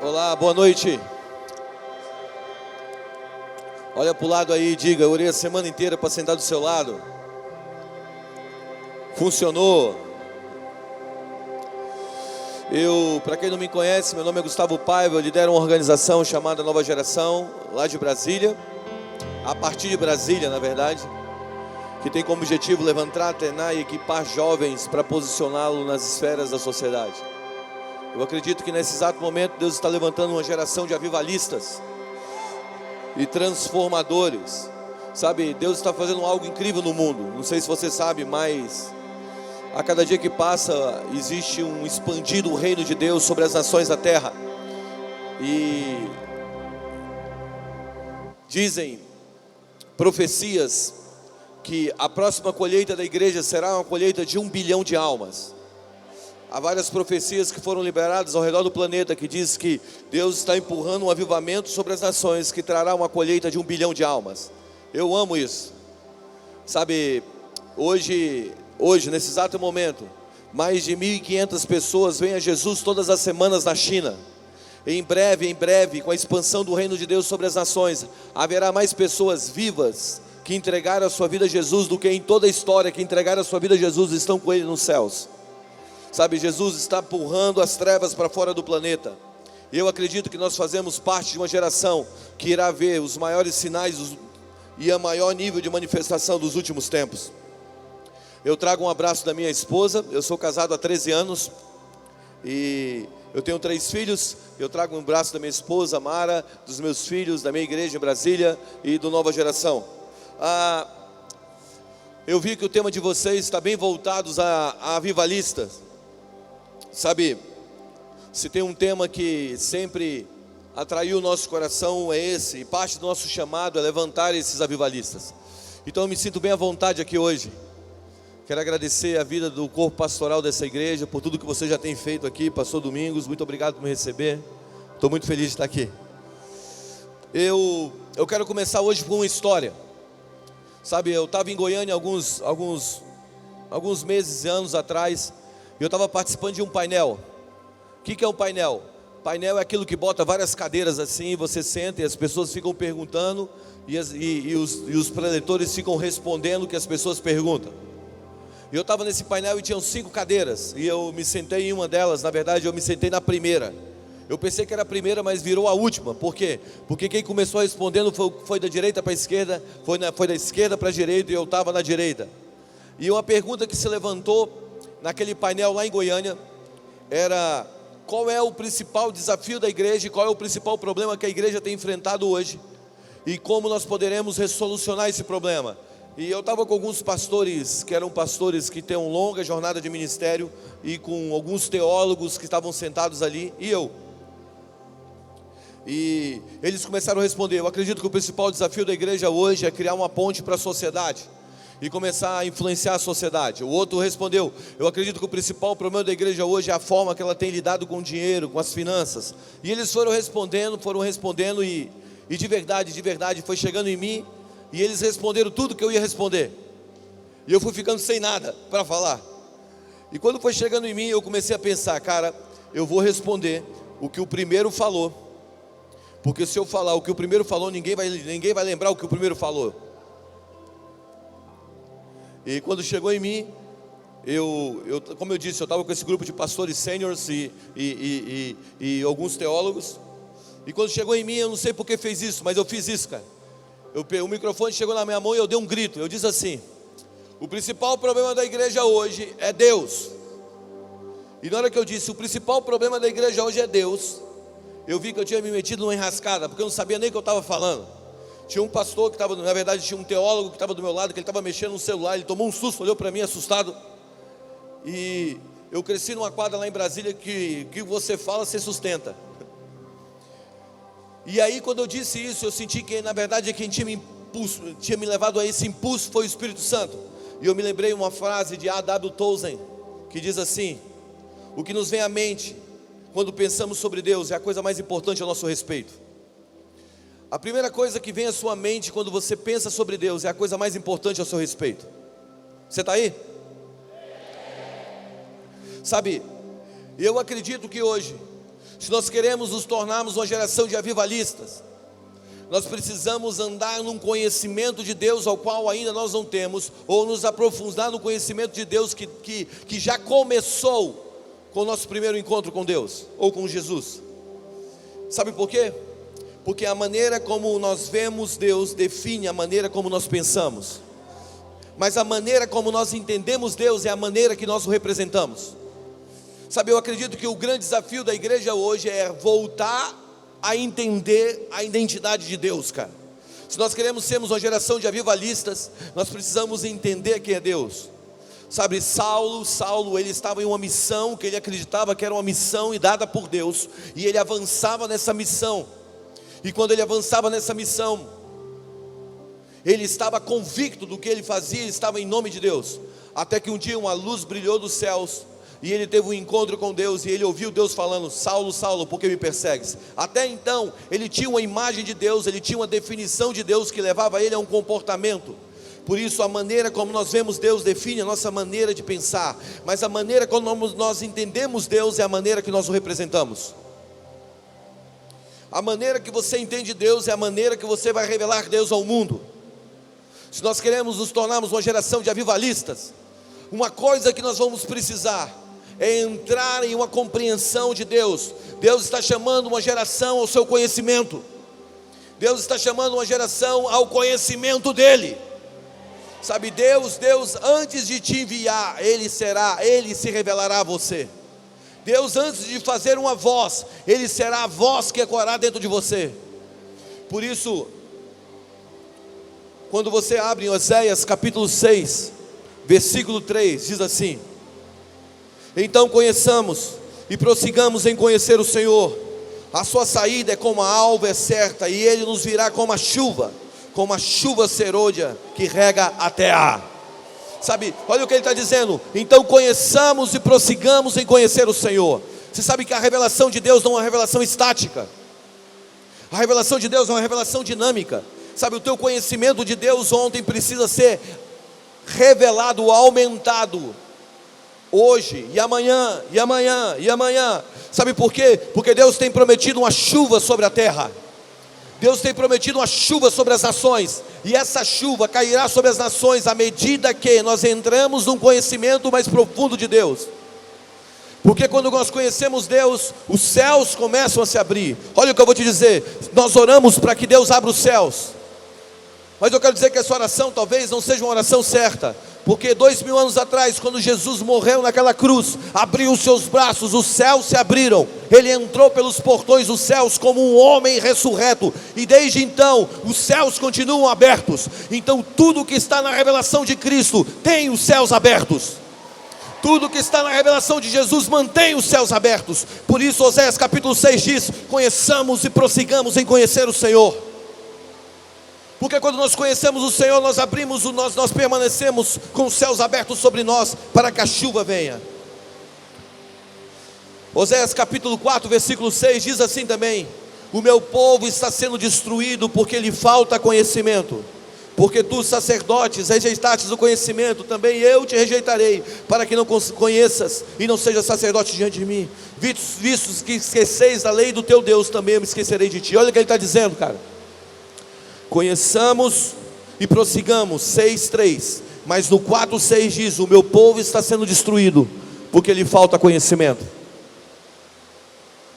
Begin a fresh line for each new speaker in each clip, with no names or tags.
Olá, boa noite. Olha para o lado aí e diga: eu orei a semana inteira para sentar do seu lado. Funcionou. Para quem não me conhece, meu nome é Gustavo Paiva. Eu lidero uma organização chamada Nova Geração, lá de Brasília, a partir de Brasília, na verdade, que tem como objetivo levantar, treinar e equipar jovens para posicioná-lo nas esferas da sociedade. Eu acredito que nesse exato momento Deus está levantando uma geração de avivalistas e transformadores. Sabe, Deus está fazendo algo incrível no mundo. Não sei se você sabe, mas a cada dia que passa existe um expandido reino de Deus sobre as nações da terra. E dizem profecias que a próxima colheita da igreja será uma colheita de 1 bilhão de almas. Há várias profecias que foram liberadas ao redor do planeta que diz que Deus está empurrando um avivamento sobre as nações que trará uma colheita de 1 bilhão de almas. Eu amo isso. Sabe, hoje, nesse exato momento, mais de 1.500 pessoas vêm a Jesus todas as semanas na China. Em breve, com a expansão do reino de Deus sobre as nações, haverá mais pessoas vivas que entregaram a sua vida a Jesus do que em toda a história que entregaram a sua vida a Jesus e estão com Ele nos céus. Sabe, Jesus está empurrando as trevas para fora do planeta. Eu acredito que nós fazemos parte de uma geração que irá ver os maiores sinais e a maior nível de manifestação dos últimos tempos. Eu trago um abraço da minha esposa. Eu sou casado há 13 anos e eu tenho 3 filhos. Eu trago um abraço da minha esposa, Mara, dos meus filhos, da minha igreja em Brasília e do Nova Geração. Eu vi que o tema de vocês está bem voltado a avivalistas. Sabe, se tem um tema que sempre atraiu o nosso coração é esse, e parte do nosso chamado é levantar esses avivalistas. Então eu me sinto bem à vontade aqui hoje. Quero agradecer a vida do corpo pastoral dessa igreja, por tudo que você já tem feito aqui, pastor Domingos, muito obrigado por me receber. Estou muito feliz de estar aqui. Eu quero começar hoje com uma história. Sabe, eu estava em Goiânia alguns meses e anos atrás. Eu estava participando de um painel. O que é um painel? Painel é aquilo que bota várias cadeiras assim, você senta e as pessoas ficam perguntando e os preletores ficam respondendo o que as pessoas perguntam. E eu estava nesse painel e tinham 5 cadeiras e eu me sentei em uma delas. Na verdade eu me sentei na primeira. Eu pensei que era a primeira, mas virou a última. Por quê? Porque quem começou respondendo foi da direita para a esquerda, foi da esquerda para a direita e eu estava na direita. E uma pergunta que se levantou naquele painel lá em Goiânia era: qual é o principal desafio da igreja, qual é o principal problema que a igreja tem enfrentado hoje e como nós poderemos resolucionar esse problema. E eu estava com alguns pastores, que eram pastores que têm uma longa jornada de ministério, e com alguns teólogos que estavam sentados ali, e eles começaram a responder: eu acredito que o principal desafio da igreja hoje é criar uma ponte para a sociedade e começar a influenciar a sociedade. O outro respondeu: eu acredito que o principal problema da igreja hoje é a forma que ela tem lidado com o dinheiro, com as finanças. E eles foram respondendo e de verdade foi chegando em mim, e eles responderam tudo que eu ia responder, e eu fui ficando sem nada para falar. E quando foi chegando em mim, eu comecei a pensar: cara, eu vou responder o que o primeiro falou, porque se eu falar o que o primeiro falou, ninguém vai lembrar o que o primeiro falou. E quando chegou em mim, como eu disse, eu estava com esse grupo de pastores sêniores e alguns teólogos. E quando chegou em mim, eu não sei por que fez isso, mas eu fiz isso, cara. O microfone chegou na minha mão e eu dei um grito. Eu disse assim: o principal problema da igreja hoje é Deus. E na hora que eu disse o principal problema da igreja hoje é Deus, eu vi que eu tinha me metido numa enrascada, porque eu não sabia nem o que eu estava falando. Tinha um pastor que estava, na verdade tinha um teólogo que estava do meu lado, que ele estava mexendo no celular. Ele tomou um susto, olhou para mim assustado. E eu cresci numa quadra lá em Brasília que você fala, você sustenta. E aí quando eu disse isso, eu senti que na verdade quem tinha me levado a esse impulso foi o Espírito Santo. E eu me lembrei uma frase de A.W. Tozer, que diz assim: o que nos vem à mente quando pensamos sobre Deus é a coisa mais importante a nosso respeito. A primeira coisa que vem à sua mente quando você pensa sobre Deus é a coisa mais importante a seu respeito. Você está aí? Sabe, eu acredito que hoje Se nós queremos nos tornarmos uma geração de avivalistas, nós precisamos andar num conhecimento de Deus ao qual ainda nós não temos, ou nos aprofundar no conhecimento de Deus que já começou com o nosso primeiro encontro com Deus, ou com Jesus. Sabe por quê? Porque a maneira como nós vemos Deus define a maneira como nós pensamos, mas a maneira como nós entendemos Deus é a maneira que nós o representamos. Sabe, eu acredito que o grande desafio da igreja hoje é voltar a entender a identidade de Deus, cara. Se nós queremos sermos uma geração de avivalistas, nós precisamos entender quem é Deus. Sabe, Saulo, ele estava em uma missão que ele acreditava que era uma missão dada por Deus, e ele avançava nessa missão. E quando ele avançava nessa missão, ele estava convicto do que ele fazia, ele estava em nome de Deus. Até que um dia uma luz brilhou dos céus, e ele teve um encontro com Deus, e ele ouviu Deus falando: Saulo, Saulo, por que me persegues? Até então, ele tinha uma imagem de Deus, ele tinha uma definição de Deus que levava ele a um comportamento. Por isso a maneira como nós vemos Deus define a nossa maneira de pensar, mas a maneira como nós entendemos Deus é a maneira que nós o representamos. A maneira que você entende Deus é a maneira que você vai revelar Deus ao mundo. Se nós queremos nos tornarmos uma geração de avivalistas, uma coisa que nós vamos precisar é entrar em uma compreensão de Deus. Deus está chamando uma geração ao seu conhecimento. Deus está chamando uma geração ao conhecimento dEle. Sabe, Deus antes de te enviar, Ele se revelará a você. Deus antes de fazer uma voz, Ele será a voz que ecoará dentro de você. Por isso, quando você abre em Oséias capítulo 6, versículo 3, diz assim: então conheçamos e prossigamos em conhecer o Senhor. A sua saída é como a alva é certa, e Ele nos virá como a chuva serôdia que rega a terra. Sabe, olha o que ele está dizendo. Então conheçamos e prossigamos em conhecer o Senhor. Você sabe que a revelação de Deus não é uma revelação estática. A revelação de Deus é uma revelação dinâmica. Sabe, o teu conhecimento de Deus ontem precisa ser revelado, aumentado hoje, e amanhã, e amanhã, e amanhã. Sabe por quê? Porque Deus tem prometido uma chuva sobre a terra. Deus tem prometido uma chuva sobre as nações, e essa chuva cairá sobre as nações à medida que nós entramos num conhecimento mais profundo de Deus. Porque quando nós conhecemos Deus, os céus começam a se abrir. Olha o que eu vou te dizer: nós oramos para que Deus abra os céus, mas eu quero dizer que essa oração talvez não seja uma oração certa, porque 2000 anos atrás, quando Jesus morreu naquela cruz, abriu os seus braços, os céus se abriram, Ele entrou pelos portões dos céus como um homem ressurreto, e desde então, os céus continuam abertos. Então tudo que está na revelação de Cristo, tem os céus abertos. Tudo que está na revelação de Jesus, mantém os céus abertos. Por isso Oséias capítulo 6 diz: conheçamos e prossigamos em conhecer o Senhor. Porque quando nós conhecemos o Senhor, nós permanecemos com os céus abertos sobre nós, para que a chuva venha. Oséias capítulo 4, versículo 6 diz assim também: o meu povo está sendo destruído porque lhe falta conhecimento. Porque tu, sacerdotes, rejeitastes o conhecimento, também eu te rejeitarei, para que não conheças e não sejas sacerdote diante de mim. Vistos que esqueceis da lei do teu Deus, também eu me esquecerei de ti. Olha o que ele está dizendo, cara. Conheçamos e prossigamos, 6:3. Mas no 4:6 diz: o meu povo está sendo destruído porque lhe falta conhecimento.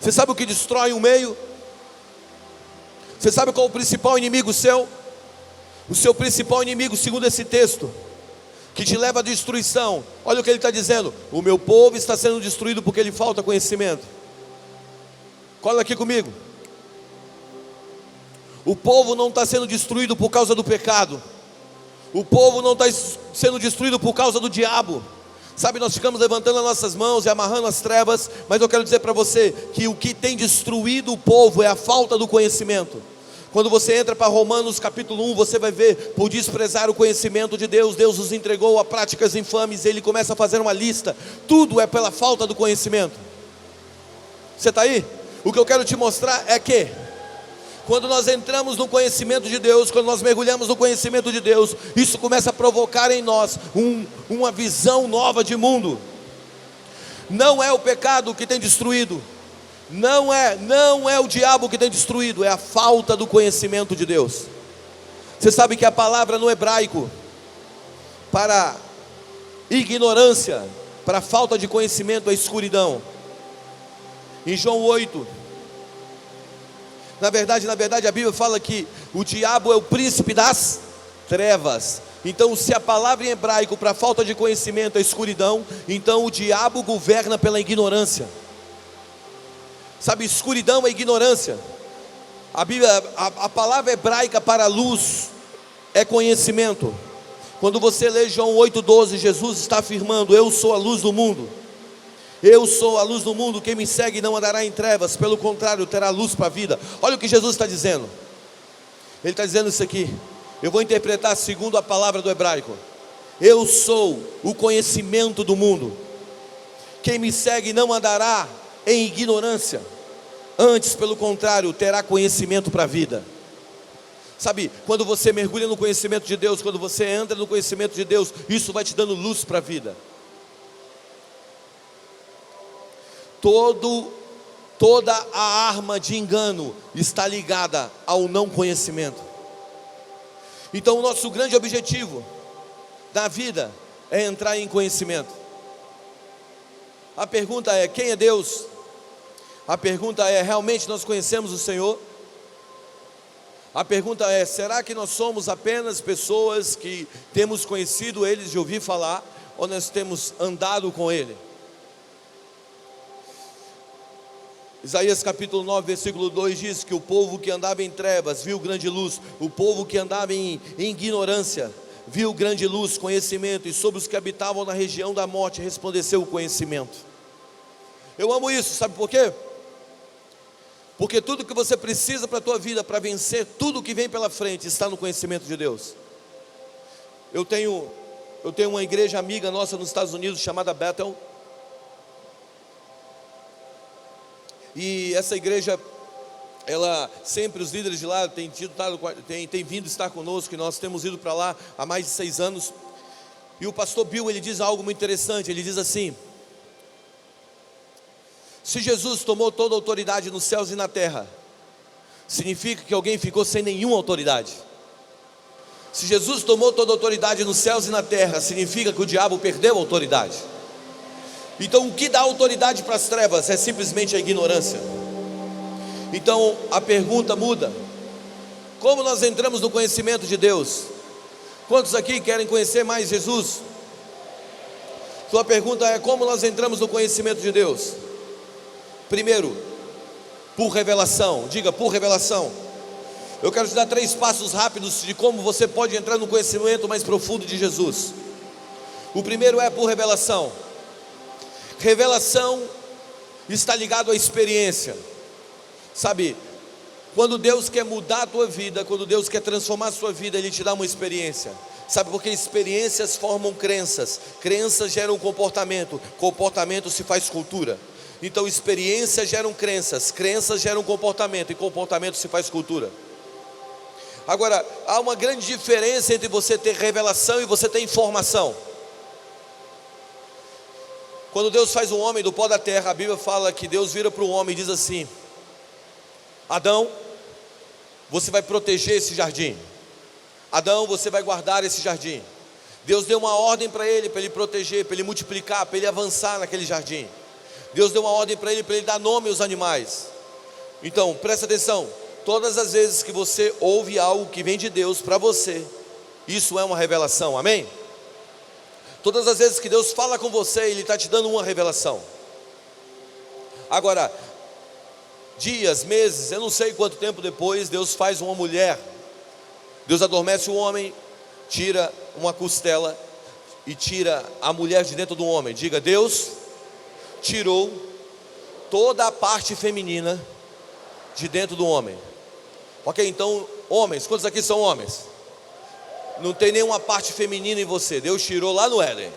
Você sabe o que destrói um meio? Você sabe qual é o principal inimigo seu? O seu principal inimigo, segundo esse texto, que te leva à destruição. Olha o que ele está dizendo: o meu povo está sendo destruído porque lhe falta conhecimento. Cola aqui comigo. O povo não está sendo destruído por causa do pecado. O povo não está sendo destruído por causa do diabo. Sabe, nós ficamos levantando as nossas mãos e amarrando as trevas, mas eu quero dizer para você que o que tem destruído o povo é a falta do conhecimento. Quando você entra para Romanos capítulo 1, você vai ver: por desprezar o conhecimento de Deus, Deus os entregou a práticas infames. Ele começa a fazer uma lista. Tudo é pela falta do conhecimento. Você está aí? O que eu quero te mostrar é que quando nós entramos no conhecimento de Deus, quando nós mergulhamos no conhecimento de Deus, isso começa a provocar em nós uma visão nova de mundo. Não é o pecado que tem destruído, Não é o diabo que tem destruído, é a falta do conhecimento de Deus. Você sabe que a palavra no hebraico para ignorância, para falta de conhecimento, é escuridão. Em João 8, na verdade a Bíblia fala que o diabo é o príncipe das trevas. Então, se a palavra em hebraico para falta de conhecimento é escuridão, então o diabo governa pela ignorância. Sabe, escuridão é ignorância. A palavra hebraica para luz é conhecimento. Quando você lê João 8,12, Jesus está afirmando: eu sou a luz do mundo. Eu sou a luz do mundo, quem me segue não andará em trevas, pelo contrário, terá luz para a vida. Olha o que Jesus está dizendo. Ele está dizendo isso aqui. Eu vou interpretar segundo a palavra do hebraico. Eu sou o conhecimento do mundo. Quem me segue não andará em ignorância, antes, pelo contrário, terá conhecimento para a vida. Sabe, quando você mergulha no conhecimento de Deus, quando você entra no conhecimento de Deus, isso vai te dando luz para a vida. Toda a arma de engano está ligada ao não conhecimento. Então o nosso grande objetivo da vida é entrar em conhecimento. A pergunta é: quem é Deus? A pergunta é: realmente nós conhecemos o Senhor? A pergunta é: será que nós somos apenas pessoas que temos conhecido eles de ouvir falar, ou nós temos andado com Ele? Isaías capítulo 9, versículo 2 diz que o povo que andava em trevas viu grande luz, o povo que andava em ignorância viu grande luz, conhecimento, e sobre os que habitavam na região da morte resplandeceu o conhecimento. Eu amo isso, sabe por quê? Porque tudo que você precisa para a tua vida, para vencer tudo que vem pela frente, está no conhecimento de Deus. Eu tenho uma igreja amiga nossa nos Estados Unidos chamada Bethel. E essa igreja, ela sempre, os líderes de lá têm vindo estar conosco, e nós temos ido para lá há mais de 6 anos. E o pastor Bill, ele diz algo muito interessante. Ele diz assim: se Jesus tomou toda a autoridade nos céus e na terra, significa que alguém ficou sem nenhuma autoridade. Se Jesus tomou toda a autoridade nos céus e na terra, significa que o diabo perdeu a autoridade. Então o que dá autoridade para as trevas é simplesmente a ignorância. Então a pergunta muda: como nós entramos no conhecimento de Deus? Quantos aqui querem conhecer mais Jesus? Sua pergunta é: como nós entramos no conhecimento de Deus? Primeiro, por revelação. Diga: por revelação. Eu quero te dar 3 passos rápidos de como você pode entrar no conhecimento mais profundo de Jesus. O primeiro é por revelação. Revelação está ligado à experiência. Sabe, quando Deus quer mudar a tua vida, quando Deus quer transformar a sua vida, Ele te dá uma experiência. Sabe, porque experiências formam crenças, crenças geram comportamento, comportamento se faz cultura. Então experiências geram crenças, crenças geram comportamento, e comportamento se faz cultura. Agora, há uma grande diferença entre você ter revelação e você ter informação. Quando Deus faz um homem do pó da terra, a Bíblia fala que Deus vira para o homem e diz assim: Adão, você vai proteger esse jardim. Adão, você vai guardar esse jardim. Deus deu uma ordem para ele proteger, para ele multiplicar, para ele avançar naquele jardim. Deus deu uma ordem para ele dar nome aos animais. Então, presta atenção: todas as vezes que você ouve algo que vem de Deus para você, isso é uma revelação, amém? Todas as vezes que Deus fala com você, Ele está te dando uma revelação. Agora, dias, meses, eu não sei quanto tempo depois, Deus faz uma mulher. Deus adormece o homem, tira uma costela e tira a mulher de dentro do homem. Diga: Deus tirou toda a parte feminina de dentro do homem. Ok, então, homens, quantos aqui são homens? Não tem nenhuma parte feminina em você. Deus tirou lá no Éden.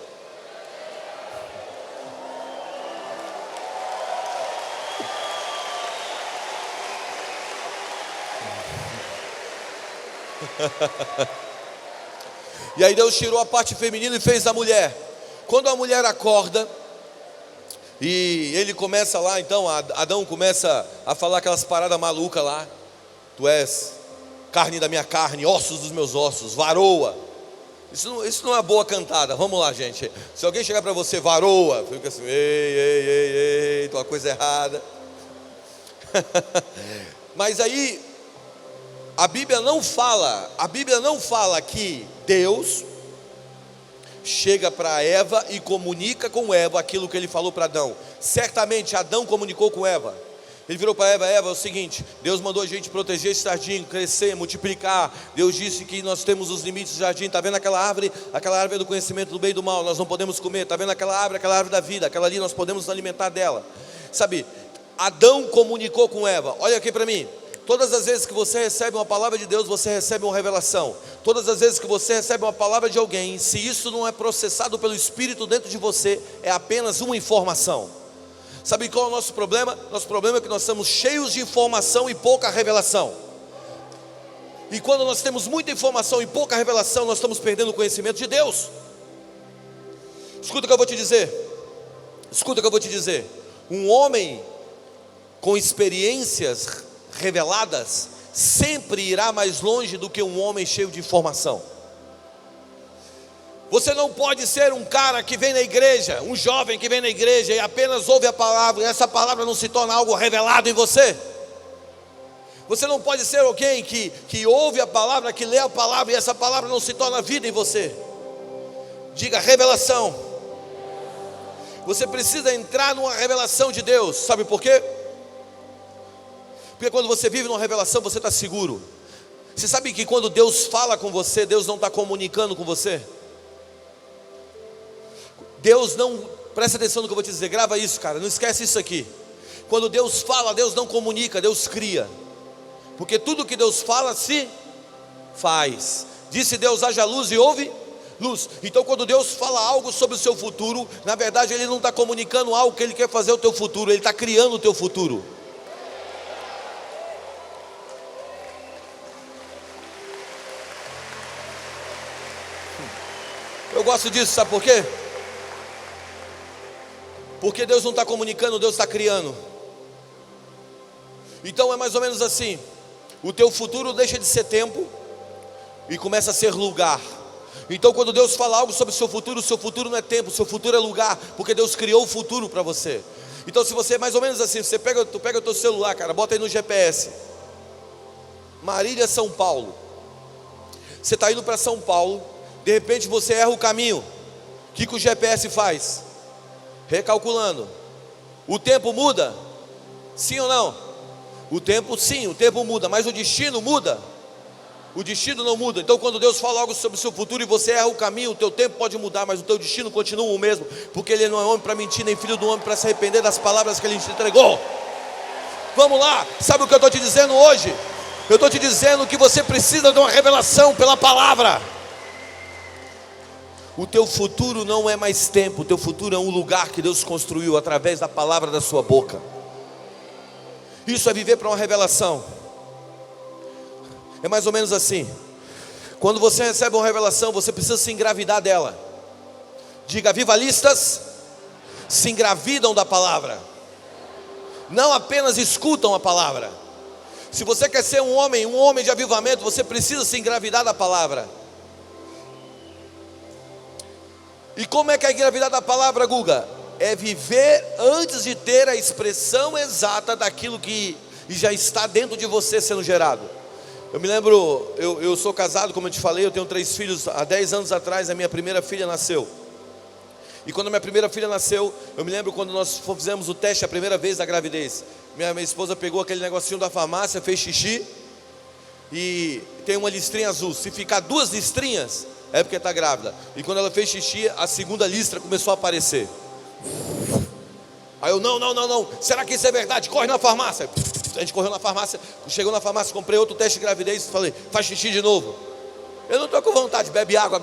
E aí Deus tirou a parte feminina e fez da mulher. Quando a mulher acorda, E ele começa lá, então, Adão começa a falar aquelas paradas malucas lá. Tu és carne da minha carne, ossos dos meus ossos, varoa. Isso não é uma boa cantada. Vamos lá, gente. Se alguém chegar para você, varoa, fica assim, ei, tem uma coisa errada. Mas aí a Bíblia não fala que Deus chega para Eva e comunica com Eva aquilo que ele falou para Adão. Certamente Adão comunicou com Eva. Ele virou para Eva: Eva, é o seguinte, Deus mandou a gente proteger esse jardim, crescer, multiplicar. Deus disse que nós temos os limites do jardim. Está vendo aquela árvore? Aquela árvore é do conhecimento do bem e do mal, nós não podemos comer. Está vendo aquela árvore da vida? Aquela ali nós podemos nos alimentar dela. Sabe, Adão comunicou com Eva. Olha aqui para mim. Todas as vezes que você recebe uma palavra de Deus, você recebe uma revelação. Todas as vezes que você recebe uma palavra de alguém, se isso não é processado pelo Espírito dentro de você, é apenas uma informação. Sabe qual é o nosso problema? Nosso problema é que nós estamos cheios de informação e pouca revelação. E quando nós temos muita informação e pouca revelação, nós estamos perdendo o conhecimento de Deus. Escuta o que eu vou te dizer. Um homem com experiências reveladas sempre irá mais longe do que um homem cheio de informação. Você não pode ser um cara que vem na igreja, um jovem que vem na igreja e apenas ouve a palavra, e essa palavra não se torna algo revelado em você. Você não pode ser alguém que ouve a palavra, que lê a palavra, e essa palavra não se torna vida em você. Diga revelação. Você precisa entrar numa revelação de Deus. Sabe por quê? Porque quando você vive numa revelação, você está seguro. Você sabe que quando Deus fala com você, Deus não está comunicando com você. Deus não, presta atenção no que eu vou te dizer, grava isso, cara, não esquece isso aqui. Quando Deus fala, Deus não comunica, Deus cria. Porque tudo que Deus fala se faz. Disse Deus: haja luz, e houve luz. Então quando Deus fala algo sobre o seu futuro, na verdade Ele não está comunicando algo que Ele quer fazer o teu futuro, Ele está criando o teu futuro. Eu gosto disso, sabe por quê? Porque Deus não está comunicando, Deus está criando. Então é mais ou menos assim: o teu futuro deixa de ser tempo e começa a ser lugar. Então quando Deus fala algo sobre o seu futuro não é tempo, o seu futuro é lugar, porque Deus criou o futuro para você. Então se você é mais ou menos assim, tu pega o teu celular, cara, bota aí no GPS, Marília, São Paulo. Você está indo para São Paulo, de repente você erra o caminho. O que o GPS faz? Recalculando. O tempo muda? Sim ou não? O tempo muda, mas o destino muda? O destino não muda. Então quando Deus fala algo sobre o seu futuro e você erra o caminho, o teu tempo pode mudar, mas o teu destino continua o mesmo, porque Ele não é homem para mentir, nem filho do homem para se arrepender das palavras que Ele te entregou. Vamos lá, sabe o que eu estou te dizendo hoje? Eu estou te dizendo que você precisa de uma revelação pela palavra. O teu futuro não é mais tempo, o teu futuro é um lugar que Deus construiu através da palavra da sua boca. Isso é viver para uma revelação. É mais ou menos assim: quando você recebe uma revelação, você precisa se engravidar dela. Diga: avivalistas se engravidam da palavra, não apenas escutam a palavra. Se você quer ser um homem de avivamento, você precisa se engravidar da palavra. E como é que é engravidar da palavra, Guga? É viver antes de ter a expressão exata daquilo que já está dentro de você sendo gerado. Eu me lembro, eu sou casado, como eu te falei, eu tenho 3 filhos. Há 10 anos atrás a minha primeira filha nasceu. E quando a minha primeira filha nasceu, eu me lembro quando nós fizemos o teste a primeira vez da gravidez. Minha esposa pegou aquele negocinho da farmácia, fez xixi, e tem uma listrinha azul. Se ficar 2 listrinhas, é porque está grávida. E quando ela fez xixi, a segunda listra começou a aparecer. Aí eu, não, será que isso é verdade? Corre na farmácia. A gente correu na farmácia, chegou na farmácia, comprei outro teste de gravidez, falei: faz xixi de novo. Eu não estou com vontade, bebe água,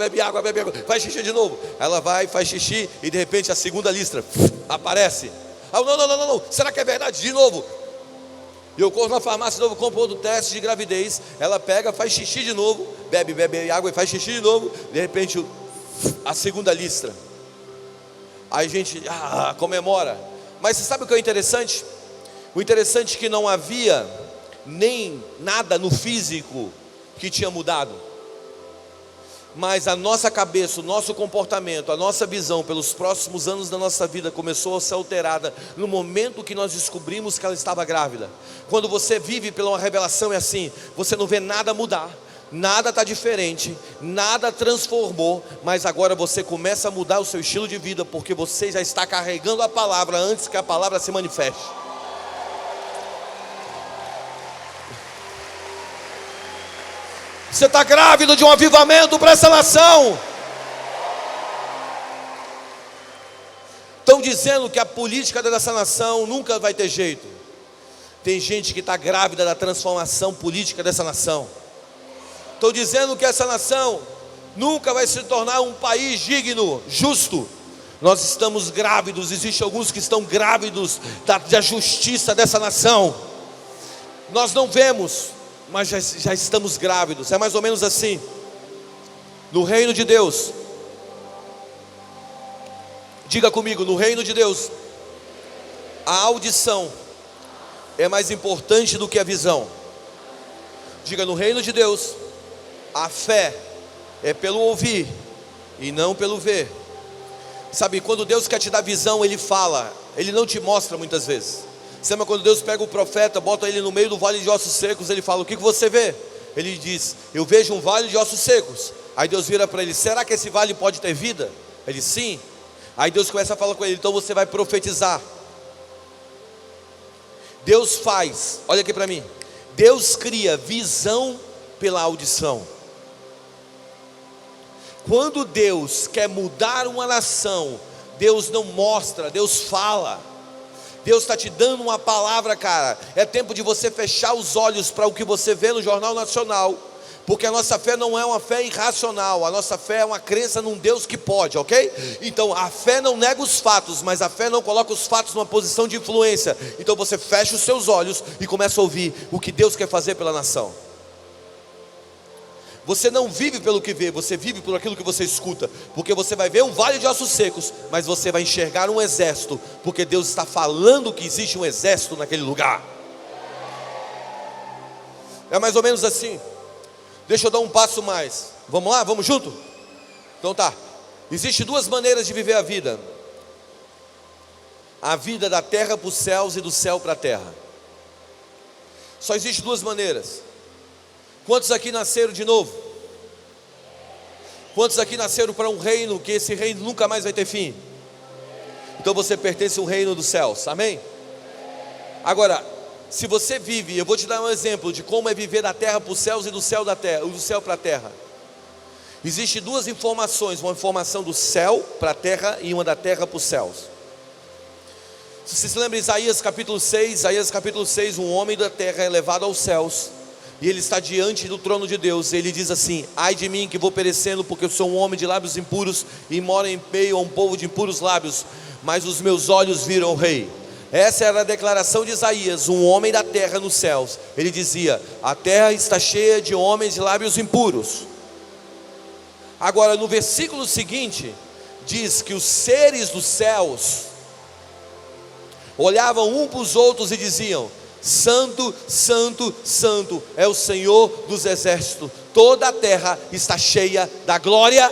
faz xixi de novo. Ela vai, faz xixi, e de repente a segunda listra aparece. Aí eu, não, será que é verdade? De novo. E eu corro na farmácia de novo, compro outro teste de gravidez. Ela pega, faz xixi de novo, bebe água e faz xixi de novo. De repente a segunda listra. Aí a gente comemora. Mas você sabe o que é interessante? O interessante é que não havia nem nada no físico que tinha mudado, mas a nossa cabeça, o nosso comportamento, a nossa visão pelos próximos anos da nossa vida começou a ser alterada no momento que nós descobrimos que ela estava grávida. Quando você vive pela uma revelação, é assim: você não vê nada mudar, nada está diferente, nada transformou, mas agora você começa a mudar o seu estilo de vida, porque você já está carregando a palavra antes que a palavra se manifeste. Você está grávido de um avivamento para essa nação. Estão dizendo que a política dessa nação nunca vai ter jeito. Tem gente que está grávida da transformação política dessa nação. Estão dizendo que essa nação nunca vai se tornar um país digno, justo. Nós estamos grávidos, existem alguns que estão grávidos da justiça dessa nação. Nós não vemos, mas já estamos grávidos. É mais ou menos assim. No reino de Deus, diga comigo, no reino de Deus, a audição é mais importante do que a visão. Diga, no reino de Deus, a fé é pelo ouvir e não pelo ver. Sabe, quando Deus quer te dar visão, Ele fala, Ele não te mostra muitas vezes. Você lembra quando Deus pega o profeta, bota ele no meio do vale de ossos secos, Ele fala: o que você vê? Ele diz: eu vejo um vale de ossos secos. Aí Deus vira para ele: será que esse vale pode ter vida? Ele: sim. Aí Deus começa a falar com ele: então você vai profetizar. Deus faz, olha aqui para mim, Deus cria visão pela audição. Quando Deus quer mudar uma nação, Deus não mostra, Deus fala. Deus está te dando uma palavra, cara. É tempo de você fechar os olhos para o que você vê no Jornal Nacional, porque a nossa fé não é uma fé irracional. A nossa fé é uma crença num Deus que pode, ok? Então a fé não nega os fatos, mas a fé não coloca os fatos numa posição de influência. Então você fecha os seus olhos e começa a ouvir o que Deus quer fazer pela nação. Você não vive pelo que vê, você vive por aquilo que você escuta. Porque você vai ver um vale de ossos secos, mas você vai enxergar um exército, porque Deus está falando que existe um exército naquele lugar. É mais ou menos assim. Deixa eu dar um passo mais. Vamos lá? Vamos junto? Então tá. Existem duas maneiras de viver a vida: a vida da terra para os céus e do céu para a terra. Só existem duas maneiras. Quantos aqui nasceram de novo? Quantos aqui nasceram para um reino, que esse reino nunca mais vai ter fim? Então você pertence ao reino dos céus, amém? Agora, se você vive, eu vou te dar um exemplo de como é viver da terra para os céus e do céu para a terra. Existem duas informações: uma informação do céu para a terra e uma da terra para os céus. Se você se lembra de Isaías capítulo 6, um homem da terra é levado aos céus, e ele está diante do trono de Deus. Ele diz assim: ai de mim que vou perecendo, porque eu sou um homem de lábios impuros e moro em meio a um povo de impuros lábios, mas os meus olhos viram o rei. Essa era a declaração de Isaías, um homem da terra nos céus. Ele dizia: a terra está cheia de homens de lábios impuros. Agora no versículo seguinte, diz que os seres dos céus olhavam um para os outros e diziam: santo, santo, santo é o Senhor dos exércitos, toda a terra está cheia da glória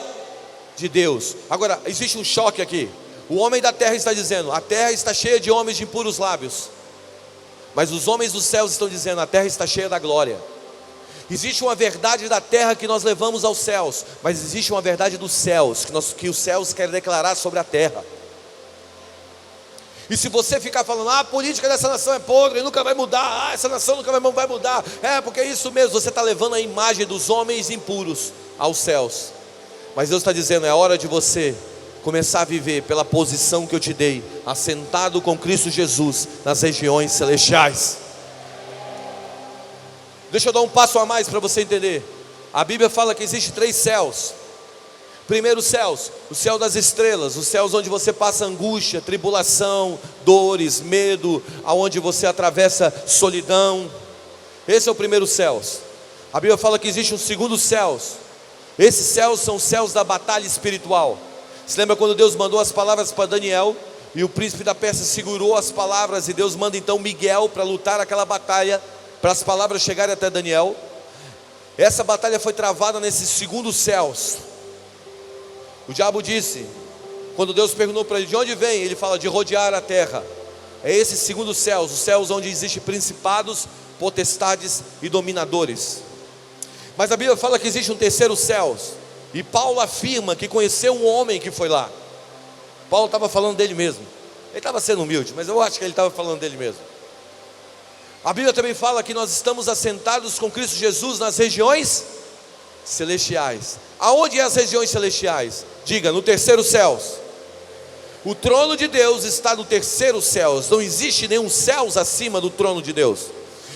de Deus. Agora existe um choque aqui. O homem da terra está dizendo: a terra está cheia de homens de impuros lábios, mas os homens dos céus estão dizendo: a terra está cheia da glória. Existe uma verdade da terra que nós levamos aos céus, mas existe uma verdade dos céus que os céus querem declarar sobre a terra. E se você ficar falando: a política dessa nação é podre, nunca vai mudar, essa nação nunca vai mudar, porque é isso mesmo, você está levando a imagem dos homens impuros aos céus. Mas Deus está dizendo: é hora de você começar a viver pela posição que eu te dei, assentado com Cristo Jesus nas regiões celestiais. Deixa eu dar um passo a mais para você entender. A Bíblia fala que existe 3 céus. Primeiro céus, o céu das estrelas, os céus onde você passa angústia, tribulação, dores, medo, aonde você atravessa solidão. Esse é o primeiro céus. A Bíblia fala que existe um segundo céus. Esses céus são os céus da batalha espiritual. Você lembra quando Deus mandou as palavras para Daniel? E o príncipe da Pérsia segurou as palavras, e Deus manda então Miguel para lutar aquela batalha, para as palavras chegarem até Daniel. Essa batalha foi travada nesses segundos céus. O diabo disse, quando Deus perguntou para ele de onde vem, ele fala de rodear a terra. É esses segundos céus, os céus onde existem principados, potestades e dominadores. Mas a Bíblia fala que existe um terceiro céu, e Paulo afirma que conheceu um homem que foi lá. Paulo estava falando dele mesmo. Ele estava sendo humilde, mas eu acho que ele estava falando dele mesmo. A Bíblia também fala que nós estamos assentados com Cristo Jesus nas regiões celestiais. Aonde é as regiões celestiais? Diga, no terceiro céu. O trono de Deus está no terceiro céu. Não existe nenhum céu acima do trono de Deus.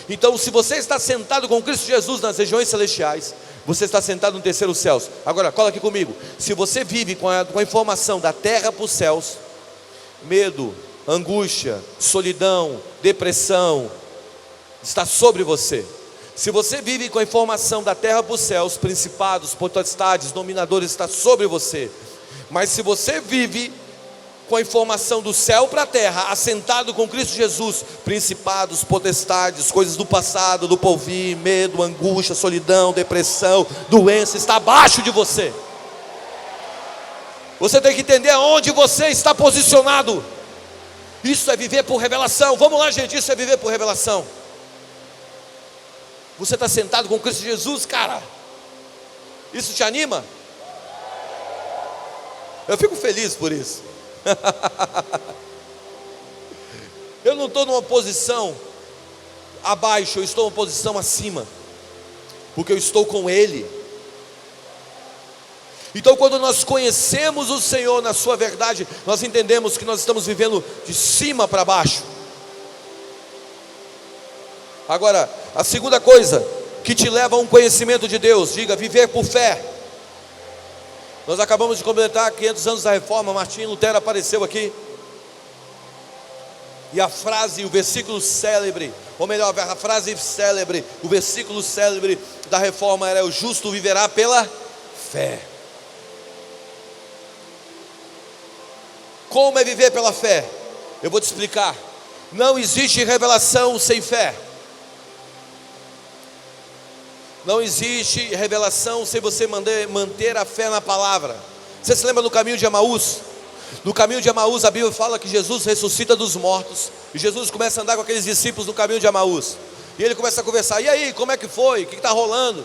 Então, se você está sentado com Cristo Jesus nas regiões celestiais, você está sentado no terceiro céu. Agora, cola aqui comigo. Se você vive com a informação da terra para os céus, medo, angústia, solidão, depressão, está sobre você. Se você vive com a informação da terra para os céus, principados, potestades, dominadores, está sobre você. Mas se você vive com a informação do céu para a terra, assentado com Cristo Jesus, principados, potestades, coisas do passado, do porvir, medo, angústia, solidão, depressão, doença, está abaixo de você. Você tem que entender aonde você está posicionado. Isso é viver por revelação. Vamos lá, gente, isso é viver por revelação. Você está sentado com Cristo Jesus, cara. Isso te anima? Eu fico feliz por isso. Eu não estou numa posição abaixo, eu estou numa posição acima, porque eu estou com Ele. Então, quando nós conhecemos o Senhor na sua verdade, nós entendemos que nós estamos vivendo de cima para baixo. Agora, a segunda coisa que te leva a um conhecimento de Deus, diga, viver por fé. Nós acabamos de completar 500 anos da Reforma. Martim Lutero apareceu aqui, e a frase, o versículo célebre, ou melhor, a frase célebre, o versículo célebre da Reforma era: o justo viverá pela fé. Como é viver pela fé? Eu vou te explicar. Não existe revelação sem fé. Não existe revelação sem você manter a fé na palavra. Você se lembra do caminho de Emaús? No caminho de Emaús, a Bíblia fala que Jesus ressuscita dos mortos, e Jesus começa a andar com aqueles discípulos no caminho de Emaús, e ele começa a conversar: e aí, como é que foi? O que está rolando?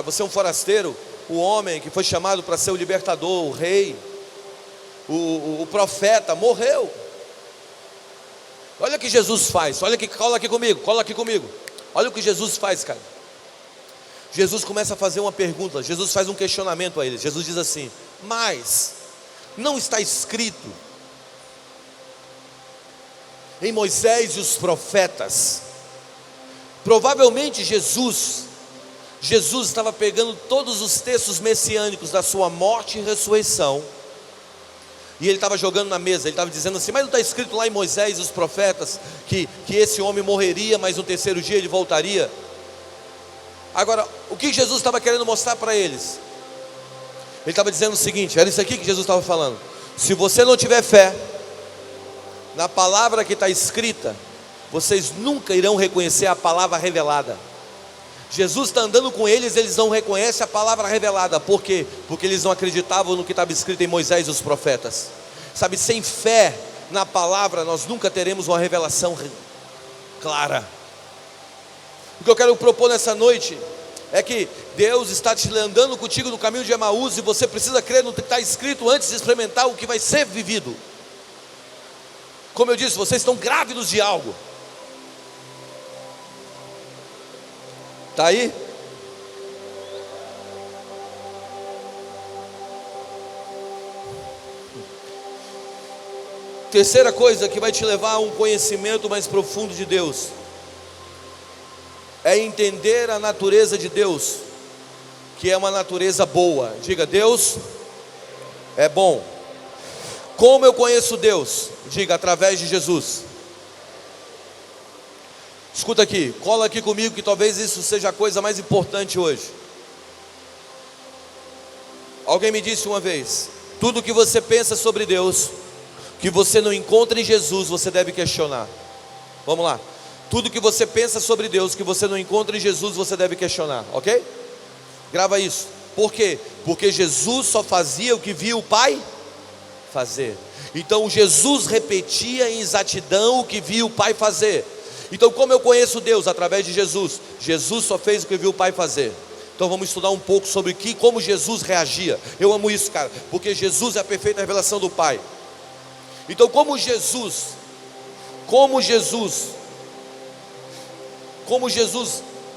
Você é um forasteiro, o homem que foi chamado para ser o libertador, o rei, o profeta, morreu. Olha o que Jesus faz, cola aqui comigo. Olha o que Jesus faz, cara. Jesus começa a fazer uma pergunta, Jesus faz um questionamento a eles. Jesus diz assim: mas não está escrito em Moisés e os profetas? Provavelmente Jesus estava pegando todos os textos messiânicos da sua morte e ressurreição, e ele estava jogando na mesa. Ele estava dizendo assim: mas não está escrito lá em Moisés e os profetas que esse homem morreria, mas no terceiro dia ele voltaria? Agora, o que Jesus estava querendo mostrar para eles? Ele estava dizendo o seguinte, era isso aqui que Jesus estava falando: se você não tiver fé na palavra que está escrita, vocês nunca irão reconhecer a palavra revelada. Jesus está andando com eles, eles não reconhecem a palavra revelada. Por quê? Porque eles não acreditavam no que estava escrito em Moisés e os profetas. Sabe, sem fé na palavra, nós nunca teremos uma revelação clara. O que eu quero propor nessa noite é que Deus está te andando contigo no caminho de Emaús, e você precisa crer no que está escrito antes de experimentar o que vai ser vivido. Como eu disse, vocês estão grávidos de algo. Está aí? Terceira coisa que vai te levar a um conhecimento mais profundo de Deus é entender a natureza de Deus, que é uma natureza boa. Diga, Deus é bom. Como eu conheço Deus? Diga, através de Jesus. Escuta aqui, cola aqui comigo, que talvez isso seja a coisa mais importante hoje. Alguém me disse uma vez: tudo que você pensa sobre Deus, que você não encontra em Jesus, você deve questionar. Vamos lá. Tudo que você pensa sobre Deus que você não encontra em Jesus, você deve questionar, ok? Grava isso. Por quê? Porque Jesus só fazia o que via o Pai fazer. Então Jesus repetia em exatidão o que via o Pai fazer. Então, como eu conheço Deus? Através de Jesus. Jesus só fez o que viu o Pai fazer. Então vamos estudar um pouco sobre como Jesus reagia. Eu amo isso, cara, porque Jesus é a perfeita revelação do Pai. Então como Jesus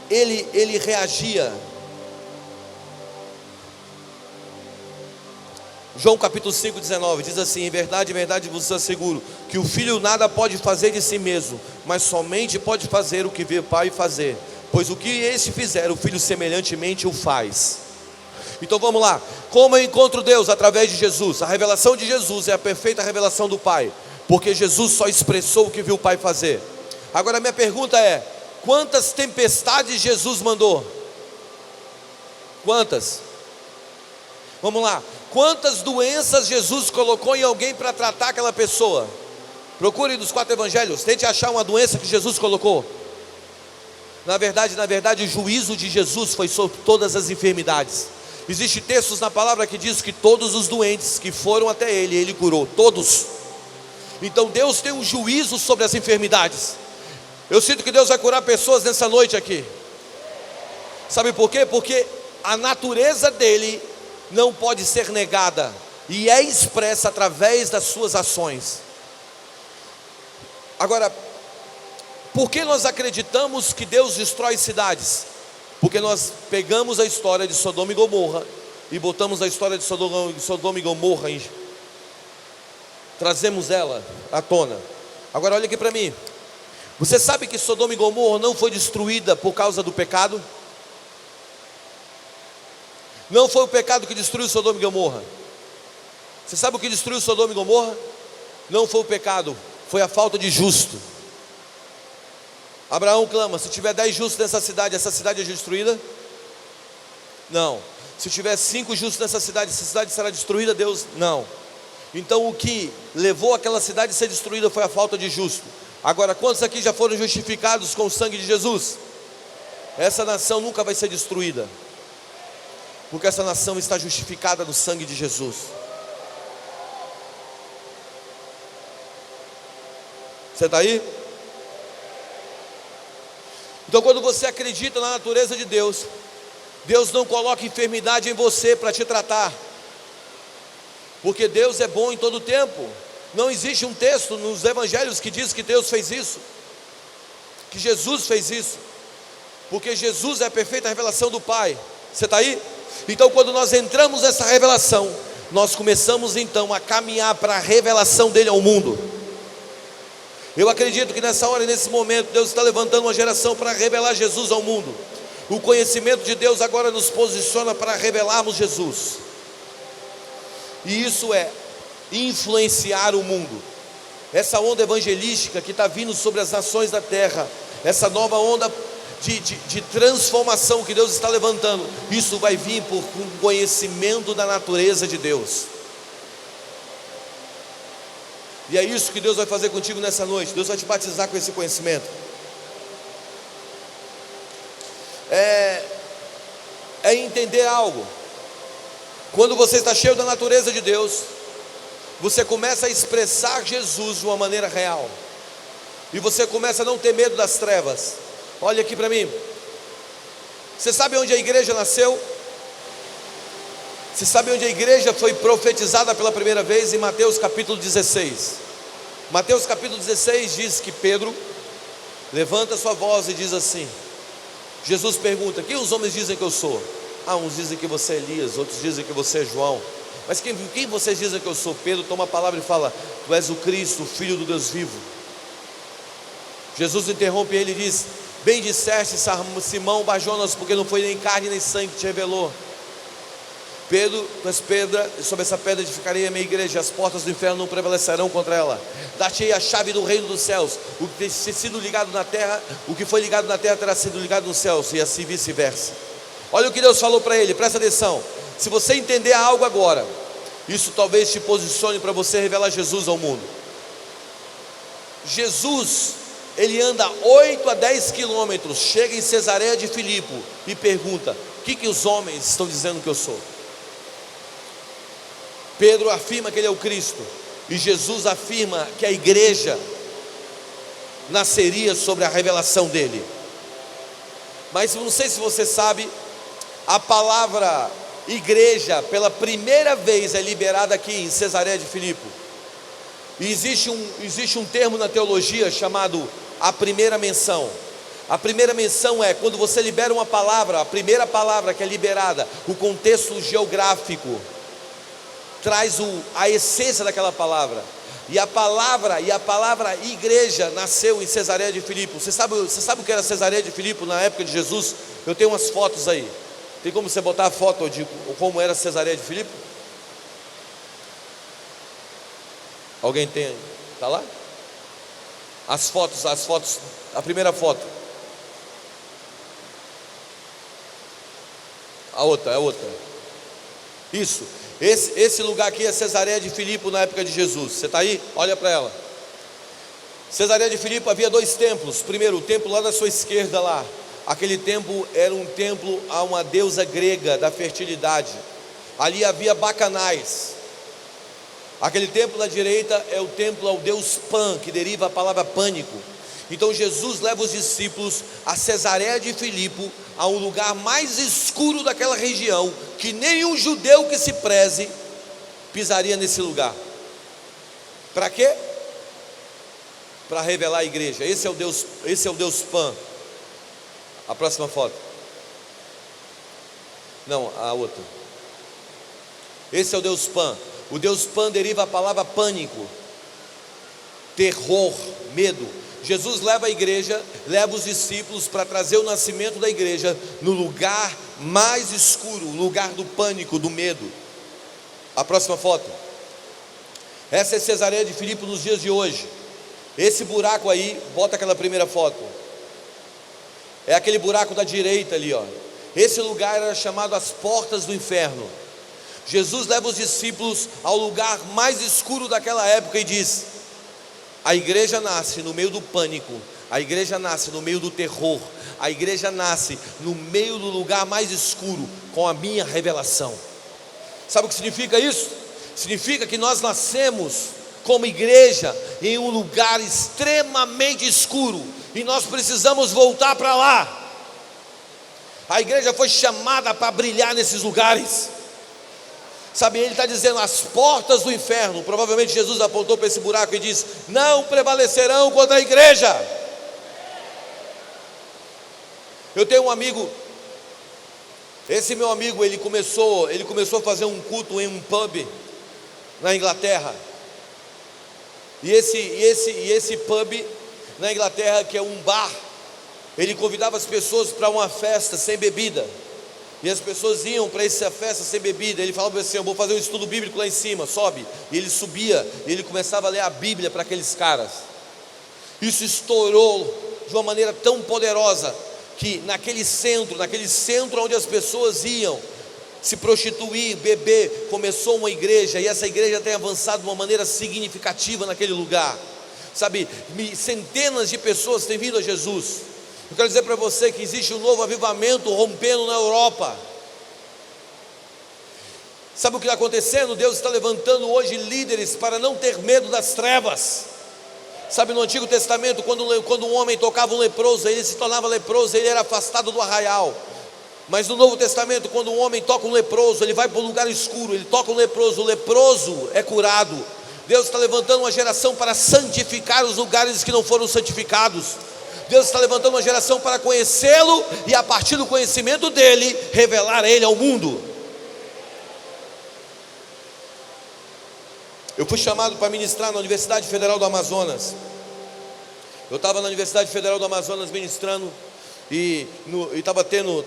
ele reagia. João capítulo 5:19 diz assim: em verdade vos asseguro que o Filho nada pode fazer de si mesmo, mas somente pode fazer o que vê o Pai fazer, pois o que este fizer, o Filho semelhantemente o faz. Então vamos lá. Como eu encontro Deus? Através de Jesus. A revelação de Jesus é a perfeita revelação do Pai, porque Jesus só expressou o que viu o Pai fazer. Agora a minha pergunta é: quantas tempestades Jesus mandou? Quantas? Vamos lá. Quantas doenças Jesus colocou em alguém para tratar aquela pessoa? Procure nos 4 evangelhos, tente achar uma doença que Jesus colocou. Na verdade, o juízo de Jesus foi sobre todas as enfermidades. Existem textos na palavra que diz que todos os doentes que foram até Ele curou, todos. Então Deus tem um juízo sobre as enfermidades. Eu sinto que Deus vai curar pessoas nessa noite aqui. Sabe por quê? Porque a natureza dele não pode ser negada, e é expressa através das suas ações. Agora, por que nós acreditamos que Deus destrói cidades? Porque nós pegamos a história de Sodoma e Gomorra e botamos a história de Sodoma e Gomorra trazemos ela à tona. Agora olha aqui para mim. Você sabe que Sodoma e Gomorra não foi destruída por causa do pecado? Não foi o pecado que destruiu Sodoma e Gomorra. Você sabe o que destruiu Sodoma e Gomorra? Não foi o pecado, foi a falta de justo. Abraão clama: se tiver 10 justos nessa cidade, essa cidade é destruída? Não. Se tiver 5 justos nessa cidade, essa cidade será destruída? Deus? Não. Então o que levou aquela cidade a ser destruída foi a falta de justo. Agora, quantos aqui já foram justificados com o sangue de Jesus? Essa nação nunca vai ser destruída, porque essa nação está justificada no sangue de Jesus. Você está aí? Então quando você acredita na natureza de Deus, Deus não coloca enfermidade em você para te tratar, porque Deus é bom em todo tempo. Não existe um texto nos evangelhos que diz que Deus fez isso, que Jesus fez isso, porque Jesus é a perfeita revelação do Pai. Você está aí? Então quando nós entramos nessa revelação, nós começamos então a caminhar para a revelação dele ao mundo. Eu acredito que nessa hora e nesse momento Deus está levantando uma geração para revelar Jesus ao mundo. O conhecimento de Deus agora nos posiciona para revelarmos Jesus, e isso é influenciar o mundo. Essa onda evangelística que está vindo sobre as nações da terra, essa nova onda de transformação que Deus está levantando, isso vai vir por um conhecimento da natureza de Deus. E é isso que Deus vai fazer contigo nessa noite. Deus vai te batizar com esse conhecimento. É entender algo. Quando você está cheio da natureza de Deus, você começa a expressar Jesus de uma maneira real, e você começa a não ter medo das trevas. Olha aqui para mim. Você sabe onde a igreja nasceu? Você sabe onde a igreja foi profetizada pela primeira vez? Em Mateus capítulo 16. Mateus capítulo 16 diz que Pedro levanta sua voz e diz assim: Jesus pergunta: quem os homens dizem que eu sou? Uns dizem que você é Elias, outros dizem que você é João, mas quem vocês dizem que eu sou? Pedro toma a palavra e fala: tu és o Cristo, o Filho do Deus vivo. Jesus interrompe ele e diz: bem disseste, Simão Barjonas, porque não foi nem carne nem sangue que te revelou. Pedro, tu és pedra, e sobre essa pedra edificarei a minha igreja, as portas do inferno não prevalecerão contra ela. Dar-te-ei a chave do reino dos céus. O que tem sido ligado na terra, o que foi ligado na terra terá sido ligado nos céus, e assim vice-versa. Olha o que Deus falou para ele, presta atenção. Se você entender algo agora, Isso talvez te posicione para você revelar Jesus ao mundo. Jesus, ele anda 8 a 10 quilômetros, chega em Cesareia de Filipe e pergunta: o que os homens estão dizendo que eu sou? Pedro afirma que ele é o Cristo, e Jesus afirma que a igreja nasceria sobre a revelação dele. Mas não sei se você sabe, a palavra igreja pela primeira vez é liberada aqui em Cesareia de Filipe. E existe um termo na teologia chamado a primeira menção. A primeira menção é quando você libera uma palavra, a primeira palavra que é liberada, o contexto geográfico traz a essência daquela palavra. E a palavra igreja nasceu em Cesareia de Filipe. Você sabe o que era Cesareia de Filipe na época de Jesus? Eu tenho umas fotos aí. Tem como você botar a foto de como era Cesareia de Filipe? Alguém tem? Está lá? As fotos, a primeira foto. A outra. Isso. Esse lugar aqui é Cesareia de Filipe na época de Jesus. Você está aí? Olha para ela. Cesareia de Filipe havia 2 templos. Primeiro, o templo lá da sua esquerda lá. Aquele templo era um templo a uma deusa grega da fertilidade. Ali havia bacanais. Aquele templo da direita é o templo ao deus Pan, que deriva a palavra pânico. Então Jesus leva os discípulos a Cesareia de Filipe, a um lugar mais escuro daquela região, que nenhum judeu que se preze pisaria nesse lugar. Para quê? Para revelar a igreja. Esse é o Deus Pan. A próxima foto. Não, a outra. Esse é o Deus Pan. O Deus Pan deriva a palavra pânico, terror, medo. Jesus leva a igreja, leva os discípulos para trazer o nascimento da igreja no lugar mais escuro, o lugar do pânico, do medo. A próxima foto. Essa é Cesareia de Filipe nos dias de hoje. Esse buraco aí, bota aquela primeira foto. É aquele buraco da direita ali, ó. Esse lugar era chamado as portas do inferno. Jesus leva os discípulos ao lugar mais escuro daquela época e diz: a igreja nasce no meio do pânico, a igreja nasce no meio do terror, a igreja nasce no meio do lugar mais escuro, com a minha revelação. Sabe o que significa isso? Significa que nós nascemos como igreja em um lugar extremamente escuro, e nós precisamos voltar para lá. A igreja foi chamada para brilhar nesses lugares. Sabe, ele está dizendo, as portas do inferno, provavelmente Jesus apontou para esse buraco e diz: não prevalecerão contra a igreja. Eu tenho um amigo, esse meu amigo, ele começou a fazer um culto em um pub na Inglaterra. E esse pub na Inglaterra, que é um bar, ele convidava as pessoas para uma festa sem bebida. E as pessoas iam para essa festa sem bebida. Ele falava assim: eu vou fazer um estudo bíblico lá em cima, sobe. E ele subia, e ele começava a ler a Bíblia para aqueles caras. Isso estourou de uma maneira tão poderosa, que naquele centro onde as pessoas iam se prostituir, beber, começou uma igreja. E essa igreja tem avançado de uma maneira significativa naquele lugar. Sabe, centenas de pessoas têm vindo a Jesus. Eu quero dizer para você que existe um novo avivamento rompendo na Europa. Sabe o que está acontecendo? Deus está levantando hoje líderes para não ter medo das trevas. Sabe, no Antigo Testamento, quando um homem tocava um leproso, ele se tornava leproso, ele era afastado do arraial. Mas no Novo Testamento, quando um homem toca um leproso, ele vai para um lugar escuro, ele toca um leproso, o leproso é curado. Deus está levantando uma geração para santificar os lugares que não foram santificados. Deus está levantando uma geração para conhecê-lo e, a partir do conhecimento dele, revelar ele ao mundo. Eu fui chamado para ministrar na Universidade Federal do Amazonas. Eu estava na Universidade Federal do Amazonas ministrando e estava tendo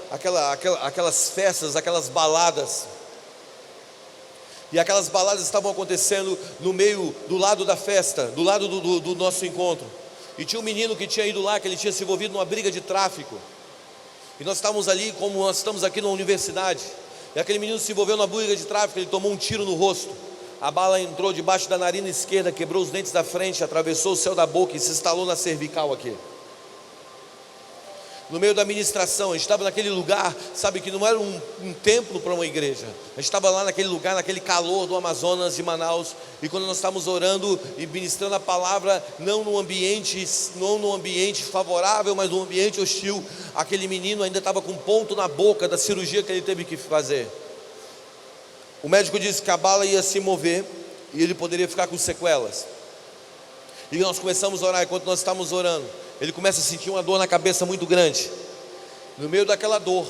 aquelas festas, aquelas baladas. E aquelas baladas estavam acontecendo no meio, do lado da festa, do lado do nosso encontro. E tinha um menino que tinha ido lá, que ele tinha se envolvido numa briga de tráfico. E nós estávamos ali, como nós estamos aqui na universidade. E aquele menino se envolveu numa briga de tráfico, ele tomou um tiro no rosto. A bala entrou debaixo da narina esquerda, quebrou os dentes da frente, atravessou o céu da boca e se instalou na cervical aqui. No meio da ministração, a gente estava naquele lugar, sabe, que não era um templo para uma igreja. A gente estava lá naquele lugar, naquele calor do Amazonas, de Manaus. E quando nós estávamos orando e ministrando a palavra, não num ambiente favorável, mas num ambiente hostil, aquele menino ainda estava com um ponto na boca da cirurgia que ele teve que fazer. O médico disse que a bala ia se mover e ele poderia ficar com sequelas. E nós começamos a orar. Enquanto nós estávamos orando, ele começa a sentir uma dor na cabeça muito grande. No meio daquela dor,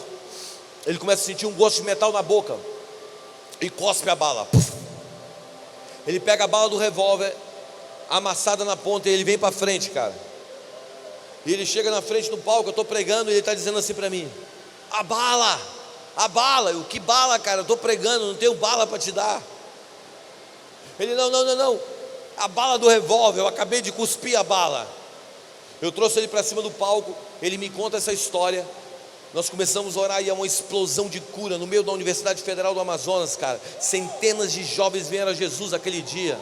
ele começa a sentir um gosto de metal na boca e cospe a bala. Ele pega a bala do revólver amassada na ponta e ele vem para frente, cara. E ele chega na frente do palco, eu estou pregando e ele está dizendo assim para mim: a bala. Eu, que bala, cara? Eu estou pregando, não tenho bala para te dar. Ele, não, a bala do revólver, eu acabei de cuspir a bala. Eu trouxe ele para cima do palco, ele me conta essa história. Nós começamos a orar e é uma explosão de cura no meio da Universidade Federal do Amazonas, cara. Centenas de jovens vieram a Jesus aquele dia.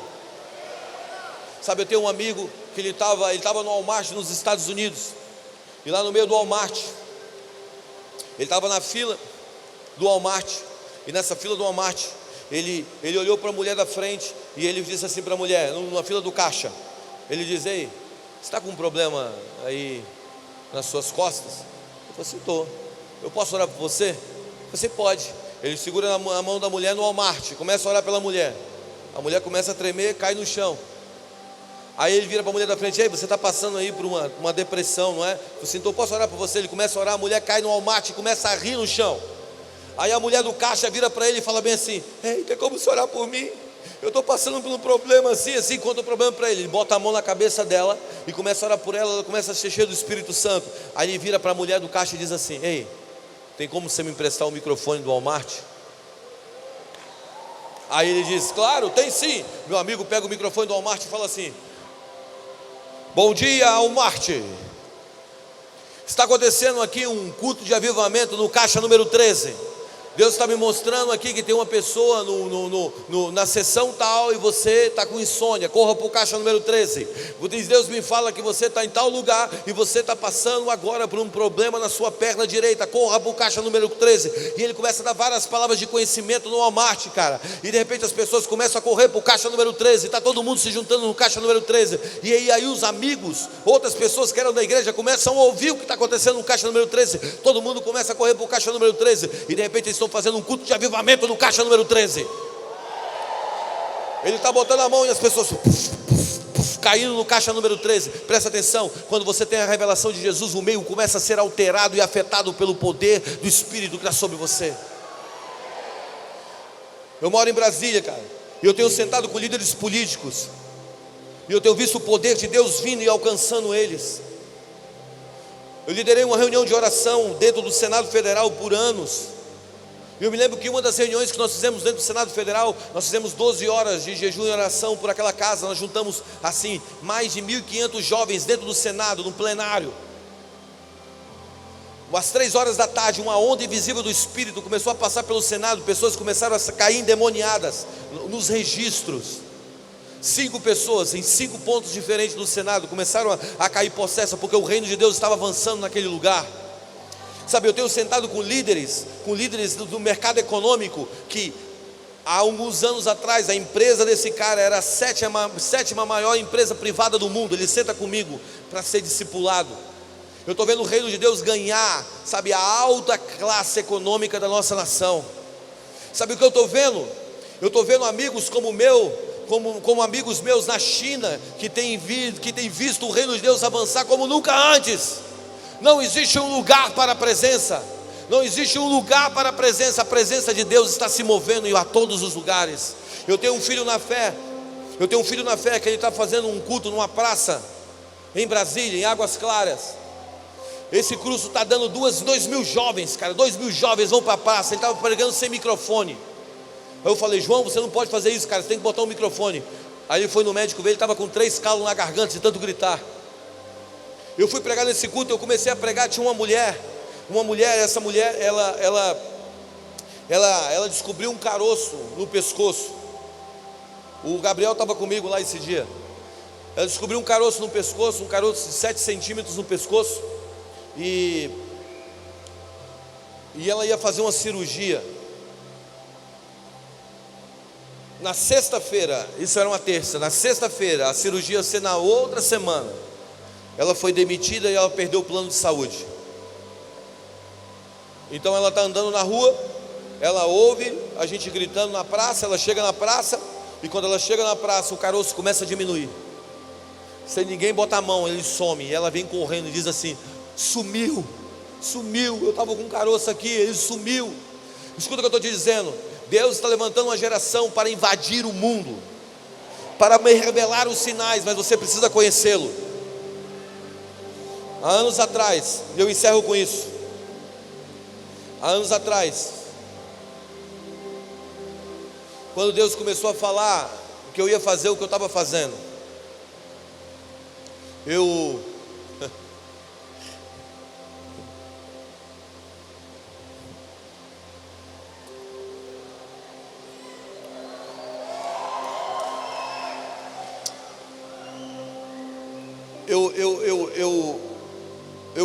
Sabe, eu tenho um amigo que ele estava no Walmart nos Estados Unidos. E lá no meio do Walmart, ele estava na fila do Walmart. E nessa fila do Walmart, ele olhou para a mulher da frente e ele disse assim para a mulher, numa fila do caixa. Ele diz: ei, você está com um problema aí nas suas costas? Eu falei assim: estou. Eu posso orar por você? Você pode. Ele segura a mão da mulher no Walmart, começa a orar pela mulher. A mulher começa a tremer, cai no chão. Aí ele vira para a mulher da frente: ei, você está passando aí por uma depressão, não é? Eu falei assim: então eu posso orar por você? Ele começa a orar, a mulher cai no Walmart e começa a rir no chão. Aí a mulher do caixa vira para ele e fala bem assim: ei, tem como você orar por mim? Eu estou passando por um problema assim, conta o problema para ele. Ele bota a mão na cabeça dela e começa a orar por ela, ela começa a ser cheia do Espírito Santo. Aí ele vira para a mulher do caixa e diz assim: ei, tem como você me emprestar o microfone do Walmart? Aí ele diz: claro, tem sim. Meu amigo pega o microfone do Walmart e fala assim: bom dia, Walmart. Está acontecendo aqui um culto de avivamento no caixa número 13. Deus está me mostrando aqui que tem uma pessoa na sessão tal e você está com insônia. Corra para o caixa número 13. Deus me fala que você está em tal lugar e você está passando agora por um problema na sua perna direita. Corra para o caixa número 13. E ele começa a dar várias palavras de conhecimento no Walmart, cara. E de repente as pessoas começam a correr para o caixa número 13. Está todo mundo se juntando no caixa número 13. E aí os amigos, outras pessoas que eram da igreja, começam a ouvir o que está acontecendo no caixa número 13. Todo mundo começa a correr para o caixa número 13. E de repente eles estão fazendo um culto de avivamento no caixa número 13. Ele está botando a mão e as pessoas caindo no caixa número 13. Presta atenção, quando você tem a revelação de Jesus, o meio começa a ser alterado e afetado pelo poder do Espírito que está sobre você. Eu moro em Brasília, cara, e eu tenho sentado com líderes políticos, e eu tenho visto o poder de Deus vindo e alcançando eles. Eu liderei uma reunião de oração dentro do Senado Federal por anos. E eu me lembro que uma das reuniões que nós fizemos dentro do Senado Federal, nós fizemos 12 horas de jejum e oração por aquela casa. Nós juntamos assim, mais de 1.500 jovens dentro do Senado, no plenário. Às 3 horas da tarde, uma onda invisível do Espírito começou a passar pelo Senado. Pessoas começaram a cair endemoniadas nos registros. 5 pessoas em 5 pontos diferentes do Senado começaram a cair possessas, porque o reino de Deus estava avançando naquele lugar. Sabe, eu tenho sentado com líderes do mercado econômico, que há alguns anos atrás a empresa desse cara era a sétima maior empresa privada do mundo. Ele senta comigo para ser discipulado. Eu estou vendo o reino de Deus ganhar, sabe, a alta classe econômica da nossa nação. Sabe o que eu estou vendo? Eu estou vendo amigos como amigos meus na China, que têm visto o reino de Deus avançar como nunca antes. Não existe um lugar para a presença. Não existe um lugar para a presença. A presença de Deus está se movendo a todos os lugares. Eu tenho um filho na fé. Que ele está fazendo um culto numa praça em Brasília, em Águas Claras. Esse curso está dando 2.000 jovens, cara. 2.000 jovens vão para a praça. Ele estava pregando sem microfone. Aí eu falei: João, você não pode fazer isso, cara. Você tem que botar um microfone. Aí ele foi no médico ver, ele estava com 3 calos na garganta de tanto gritar. Eu fui pregar nesse culto, eu comecei a pregar, tinha uma mulher, essa mulher, ela descobriu um caroço no pescoço. O Gabriel estava comigo lá esse dia. Ela descobriu um caroço no pescoço, um caroço de 7 centímetros no pescoço. E ela ia fazer uma cirurgia. Na sexta-feira, isso era uma terça, na sexta-feira, a cirurgia ia ser na outra semana. Ela foi demitida e ela perdeu o plano de saúde. Então ela está andando na rua, ela ouve a gente gritando na praça, ela chega na praça, e quando ela chega na praça, o caroço começa a diminuir. Sem ninguém botar a mão, ele some, e ela vem correndo e diz assim: sumiu, eu estava com um caroço aqui, ele sumiu. Escuta o que eu estou te dizendo. Deus está levantando uma geração para invadir o mundo, para me revelar os sinais, mas você precisa conhecê-lo. Há anos atrás, eu encerro com isso. Há anos atrás, quando Deus começou a falar que eu ia fazer o que eu estava fazendo, eu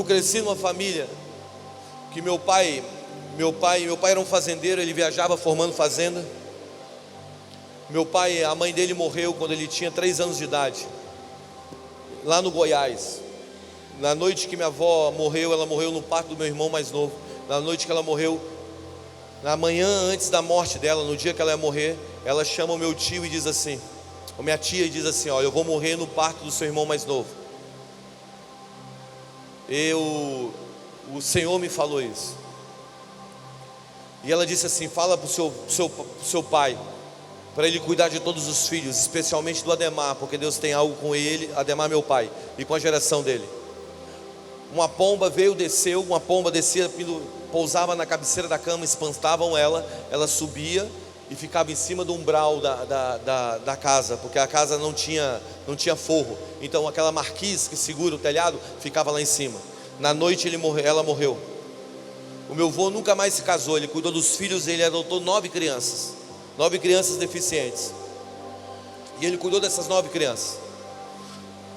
cresci numa família que meu pai era um fazendeiro, ele viajava formando fazenda. Meu pai, a mãe dele morreu quando ele tinha 3 anos de idade, lá no Goiás. Na noite que minha avó morreu, ela morreu no parto do meu irmão mais novo. Na noite que ela morreu, na manhã antes da morte dela, no dia que ela ia morrer, ela chama o meu tio e diz assim, a minha tia, e diz assim: olha, eu vou morrer no parto do seu irmão mais novo. O Senhor me falou isso. E ela disse assim: fala para o seu pai, para ele cuidar de todos os filhos, especialmente do Ademar, porque Deus tem algo com ele, Ademar meu pai, e com a geração dele. Uma pomba descia, pousava na cabeceira da cama, espantavam ela subia e ficava em cima do umbral da casa, porque a casa não tinha forro, então aquela marquise que segura o telhado ficava lá em cima. Na noite ela morreu. O meu avô nunca mais se casou, ele cuidou dos filhos, ele adotou 9 crianças deficientes, e ele cuidou dessas 9 crianças.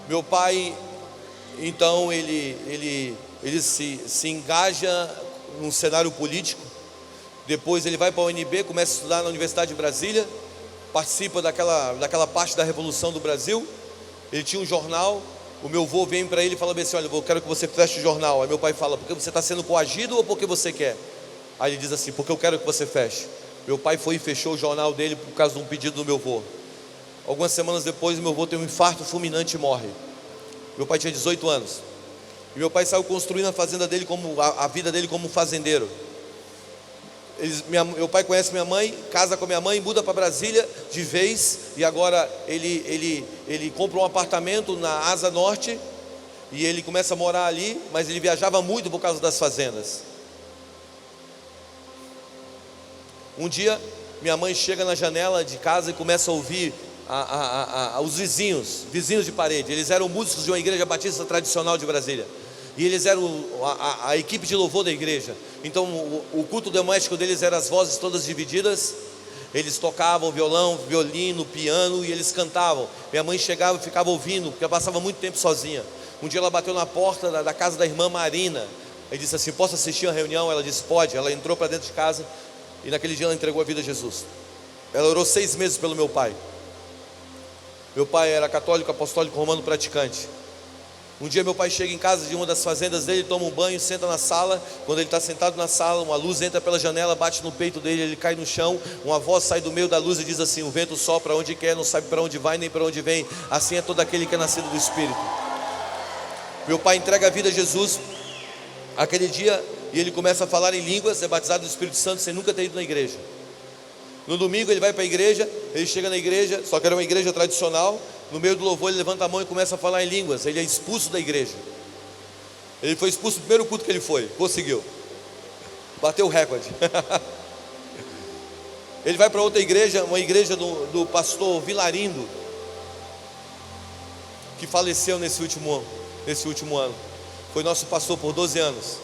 Meu pai, então, ele se engaja num cenário político. Depois ele vai para a UNB, começa a estudar na Universidade de Brasília, participa daquela parte da Revolução do Brasil. Ele tinha um jornal. O meu avô vem para ele e fala assim: olha, eu quero que você feche o jornal. Aí meu pai fala: porque você está sendo coagido ou porque você quer? Aí ele diz assim: porque eu quero que você feche. Meu pai foi e fechou o jornal dele por causa de um pedido do meu avô. Algumas semanas depois, meu avô tem um infarto fulminante e morre. Meu pai tinha 18 anos. E meu pai saiu construindo a fazenda dele, a vida dele como fazendeiro. Meu pai conhece minha mãe, casa com minha mãe, muda para Brasília de vez. E agora ele compra um apartamento na Asa Norte, e ele começa a morar ali. Mas ele viajava muito por causa das fazendas. Um dia minha mãe chega na janela de casa e começa a ouvir os vizinhos de parede. Eles eram músicos de uma igreja batista tradicional de Brasília, e eles eram a equipe de louvor da igreja. Então o culto doméstico deles era as vozes todas divididas. Eles tocavam violão, violino, piano, e eles cantavam. Minha mãe chegava e ficava ouvindo, porque ela passava muito tempo sozinha. Um dia ela bateu na porta da casa da irmã Marina e disse assim: posso assistir a reunião? Ela disse: pode. Ela entrou para dentro de casa, e naquele dia ela entregou a vida a Jesus. Ela orou 6 meses pelo meu pai. Meu pai era católico, apostólico, romano, praticante. Um dia meu pai chega em casa de uma das fazendas dele, toma um banho, senta na sala. Quando ele está sentado na sala, uma luz entra pela janela, bate no peito dele, ele cai no chão. Uma voz sai do meio da luz e diz assim: o vento sopra onde quer, não sabe para onde vai nem para onde vem. Assim é todo aquele que é nascido do Espírito. Meu pai entrega a vida a Jesus aquele dia, e ele começa a falar em línguas, é batizado do Espírito Santo sem nunca ter ido na igreja. No domingo ele vai para a igreja, ele chega na igreja, só que era uma igreja tradicional. No meio do louvor ele levanta a mão e começa a falar em línguas. Ele é expulso da igreja. Ele foi expulso no primeiro culto que ele foi, conseguiu, bateu o recorde. Ele vai para outra igreja, uma igreja do pastor Vilarindo, que faleceu nesse último ano. Foi nosso pastor por 12 anos.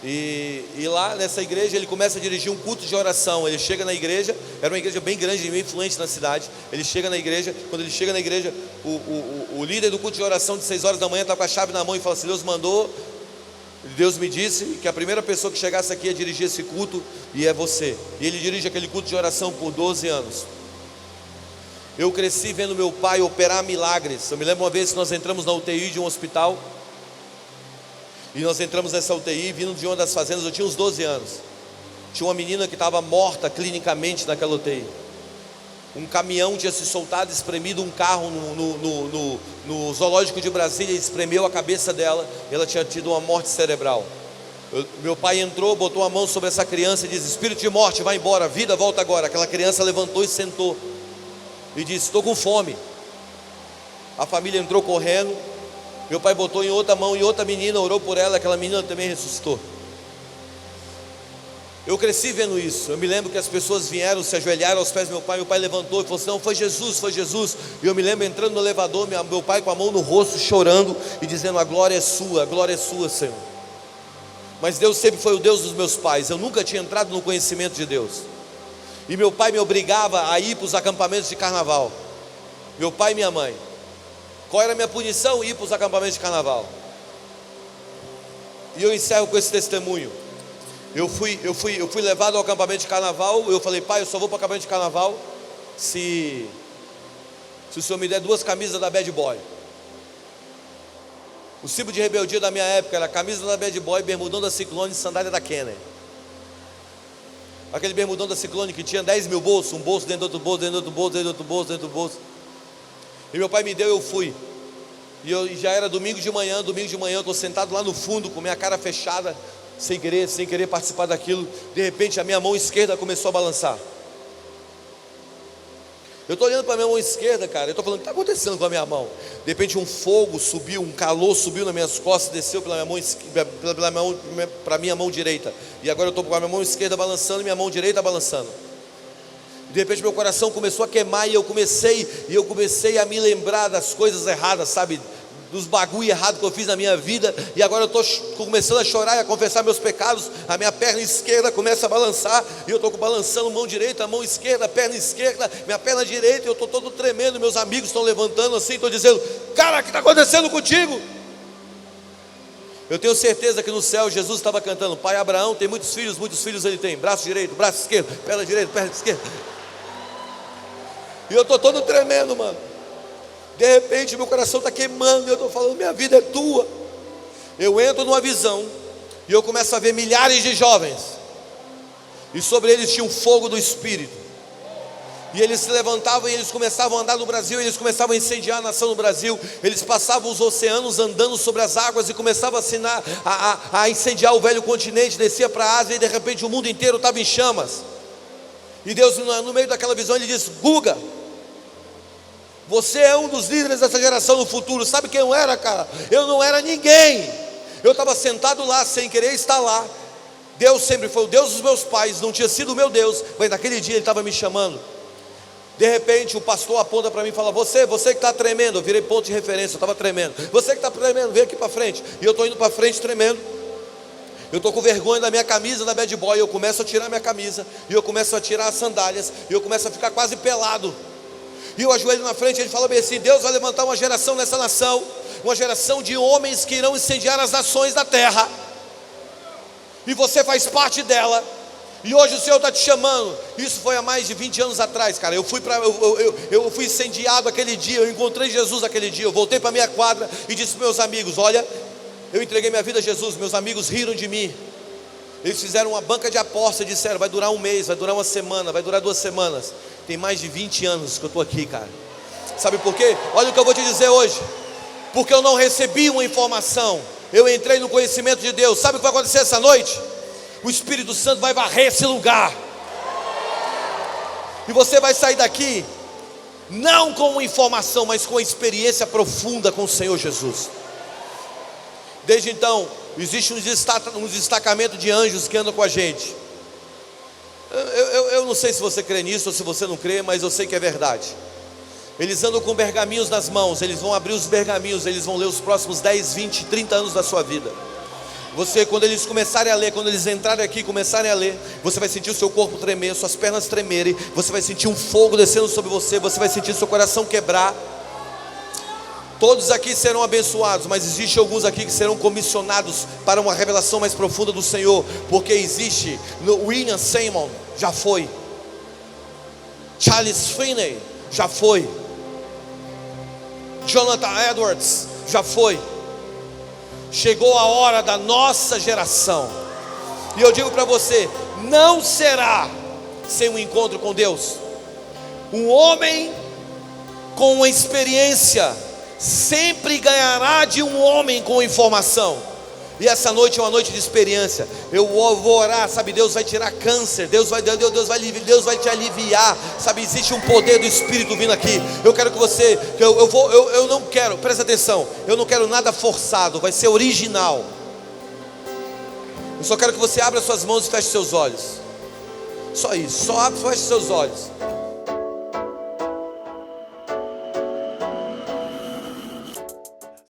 E lá nessa igreja ele começa a dirigir um culto de oração. Ele chega na igreja, era uma igreja bem grande e bem influente na cidade. Ele chega na igreja, quando ele chega na igreja, o líder do culto de oração de 6 horas da manhã está com a chave na mão e fala assim: Deus mandou, Deus me disse que a primeira pessoa que chegasse aqui ia dirigir esse culto, e é você. E ele dirige aquele culto de oração por 12 anos. Eu cresci vendo meu pai operar milagres. Eu me lembro uma vez que nós entramos na UTI de um hospital, e nós entramos nessa UTI vindo de uma das fazendas. Eu tinha uns 12 anos. Tinha uma menina que estava morta clinicamente naquela UTI. Um caminhão tinha se soltado, espremido um carro no zoológico de Brasília, espremeu a cabeça dela, e ela tinha tido uma morte cerebral. Meu pai entrou, botou a mão sobre essa criança e disse: espírito de morte, vai embora, vida volta agora. Aquela criança levantou e sentou e disse: estou com fome. A família entrou correndo. Meu pai botou em outra mão, e outra menina orou por ela. Aquela menina também ressuscitou. Eu cresci vendo isso. Eu me lembro que as pessoas vieram, se ajoelharam aos pés do meu pai. Meu pai levantou e falou assim: não, foi Jesus, foi Jesus. E eu me lembro entrando no elevador, meu pai com a mão no rosto, chorando e dizendo: a glória é sua, Senhor. Mas Deus sempre foi o Deus dos meus pais. Eu nunca tinha entrado no conhecimento de Deus. E meu pai me obrigava a ir para os acampamentos de carnaval. Meu pai e minha mãe. Qual era a minha punição? Ir para os acampamentos de carnaval. E eu encerro com esse testemunho. Eu fui levado ao acampamento de carnaval. Eu falei: pai, eu só vou para o acampamento de carnaval se o senhor me der 2 camisas da Bad Boy. O símbolo de rebeldia da minha época era camisa da Bad Boy, bermudão da Ciclone e sandália da Kenner. Aquele bermudão da Ciclone que tinha 10 mil bolsos, um bolso dentro do outro bolso, dentro do outro bolso, dentro do outro bolso, dentro do bolso. E meu pai me deu, eu fui. E já era domingo de manhã, eu estou sentado lá no fundo, com minha cara fechada, sem querer participar daquilo. De repente a minha mão esquerda começou a balançar. Eu estou olhando para a minha mão esquerda, cara. Eu estou falando: o que está acontecendo com a minha mão? De repente um fogo subiu, um calor subiu nas minhas costas, desceu para a minha mão direita. E agora eu estou com a minha mão esquerda balançando e minha mão direita balançando. De repente meu coração começou a queimar, e eu comecei a me lembrar das coisas erradas, sabe? Dos bagulho errado que eu fiz na minha vida. E agora eu estou começando a chorar e a confessar meus pecados. A minha perna esquerda começa a balançar, e eu estou balançando mão direita, mão esquerda, perna esquerda, minha perna direita, e eu estou todo tremendo. Meus amigos estão levantando assim, estou dizendo: cara, o que está acontecendo contigo? Eu tenho certeza que no céu Jesus estava cantando: pai Abraão tem muitos filhos ele tem, braço direito, braço esquerdo, perna direita, perna esquerda. E eu estou todo tremendo, mano. De repente meu coração está queimando, e eu estou falando: minha vida é tua. Eu entro numa visão, e eu começo a ver milhares de jovens, e sobre eles tinha um fogo do Espírito. E eles se levantavam, e eles começavam a andar no Brasil. Eles começavam a incendiar a nação no Brasil. Eles passavam os oceanos andando sobre as águas, e começavam a incendiar o velho continente. Descia para a Ásia, e de repente o mundo inteiro estava em chamas. E Deus, no meio daquela visão, Ele disse: Guga, você é um dos líderes dessa geração no futuro. Sabe quem eu era, cara? Eu não era ninguém. Eu estava sentado lá sem querer estar lá. Deus sempre foi o Deus dos meus pais, não tinha sido o meu Deus, mas naquele dia Ele estava me chamando. De repente o pastor aponta para mim e fala: você que está tremendo. Eu virei ponto de referência, eu estava tremendo. Você que está tremendo, vem aqui para frente. E eu estou indo para frente tremendo. Eu estou com vergonha da minha camisa da Bad Boy. Eu começo a tirar minha camisa, e eu começo a tirar as sandálias, e eu começo a ficar quase pelado. E eu ajoelho na frente. Ele fala bem assim: Deus vai levantar uma geração nessa nação, uma geração de homens que irão incendiar as nações da terra, e você faz parte dela. E hoje o Senhor está te chamando. Isso foi há mais de 20 anos atrás, cara. Eu fui incendiado aquele dia. Eu encontrei Jesus aquele dia. Eu voltei para a minha quadra e disse para meus amigos: olha, eu entreguei minha vida a Jesus. Meus amigos riram de mim. Eles fizeram uma banca de aposta e disseram: vai durar um mês, vai durar uma semana, vai durar 2 semanas. Tem mais de 20 anos que eu estou aqui, cara. Sabe por quê? Olha o que eu vou te dizer hoje. Porque eu não recebi uma informação, eu entrei no conhecimento de Deus. Sabe o que vai acontecer essa noite? O Espírito Santo vai varrer esse lugar, e você vai sair daqui não com uma informação, mas com uma experiência profunda com o Senhor Jesus. Desde então, existe um destacamento de anjos que andam com a gente. Eu não sei se você crê nisso ou se você não crê, mas eu sei que é verdade. Eles andam com pergaminhos nas mãos. Eles vão abrir os pergaminhos, eles vão ler os próximos 10, 20, 30 anos da sua vida. Você, quando eles começarem a ler, quando eles entrarem aqui e começarem a ler, você vai sentir o seu corpo tremer, suas pernas tremerem, você vai sentir um fogo descendo sobre você, você vai sentir seu coração quebrar. Todos aqui serão abençoados, mas existem alguns aqui que serão comissionados para uma revelação mais profunda do Senhor, porque existe, William Seymour já foi, Charles Finney já foi, Jonathan Edwards já foi. Chegou a hora da nossa geração, e eu digo para você, não será sem um encontro com Deus. Um homem com uma experiência sempre ganhará de um homem com informação. E essa noite é uma noite de experiência. Eu vou orar, sabe? Deus vai tirar câncer, Deus vai te aliviar, sabe? Existe um poder do Espírito vindo aqui. Eu quero que você, eu não quero, presta atenção, eu não quero nada forçado, vai ser original. Eu só quero que você abra suas mãos e feche seus olhos. Só isso, só abre e feche seus olhos.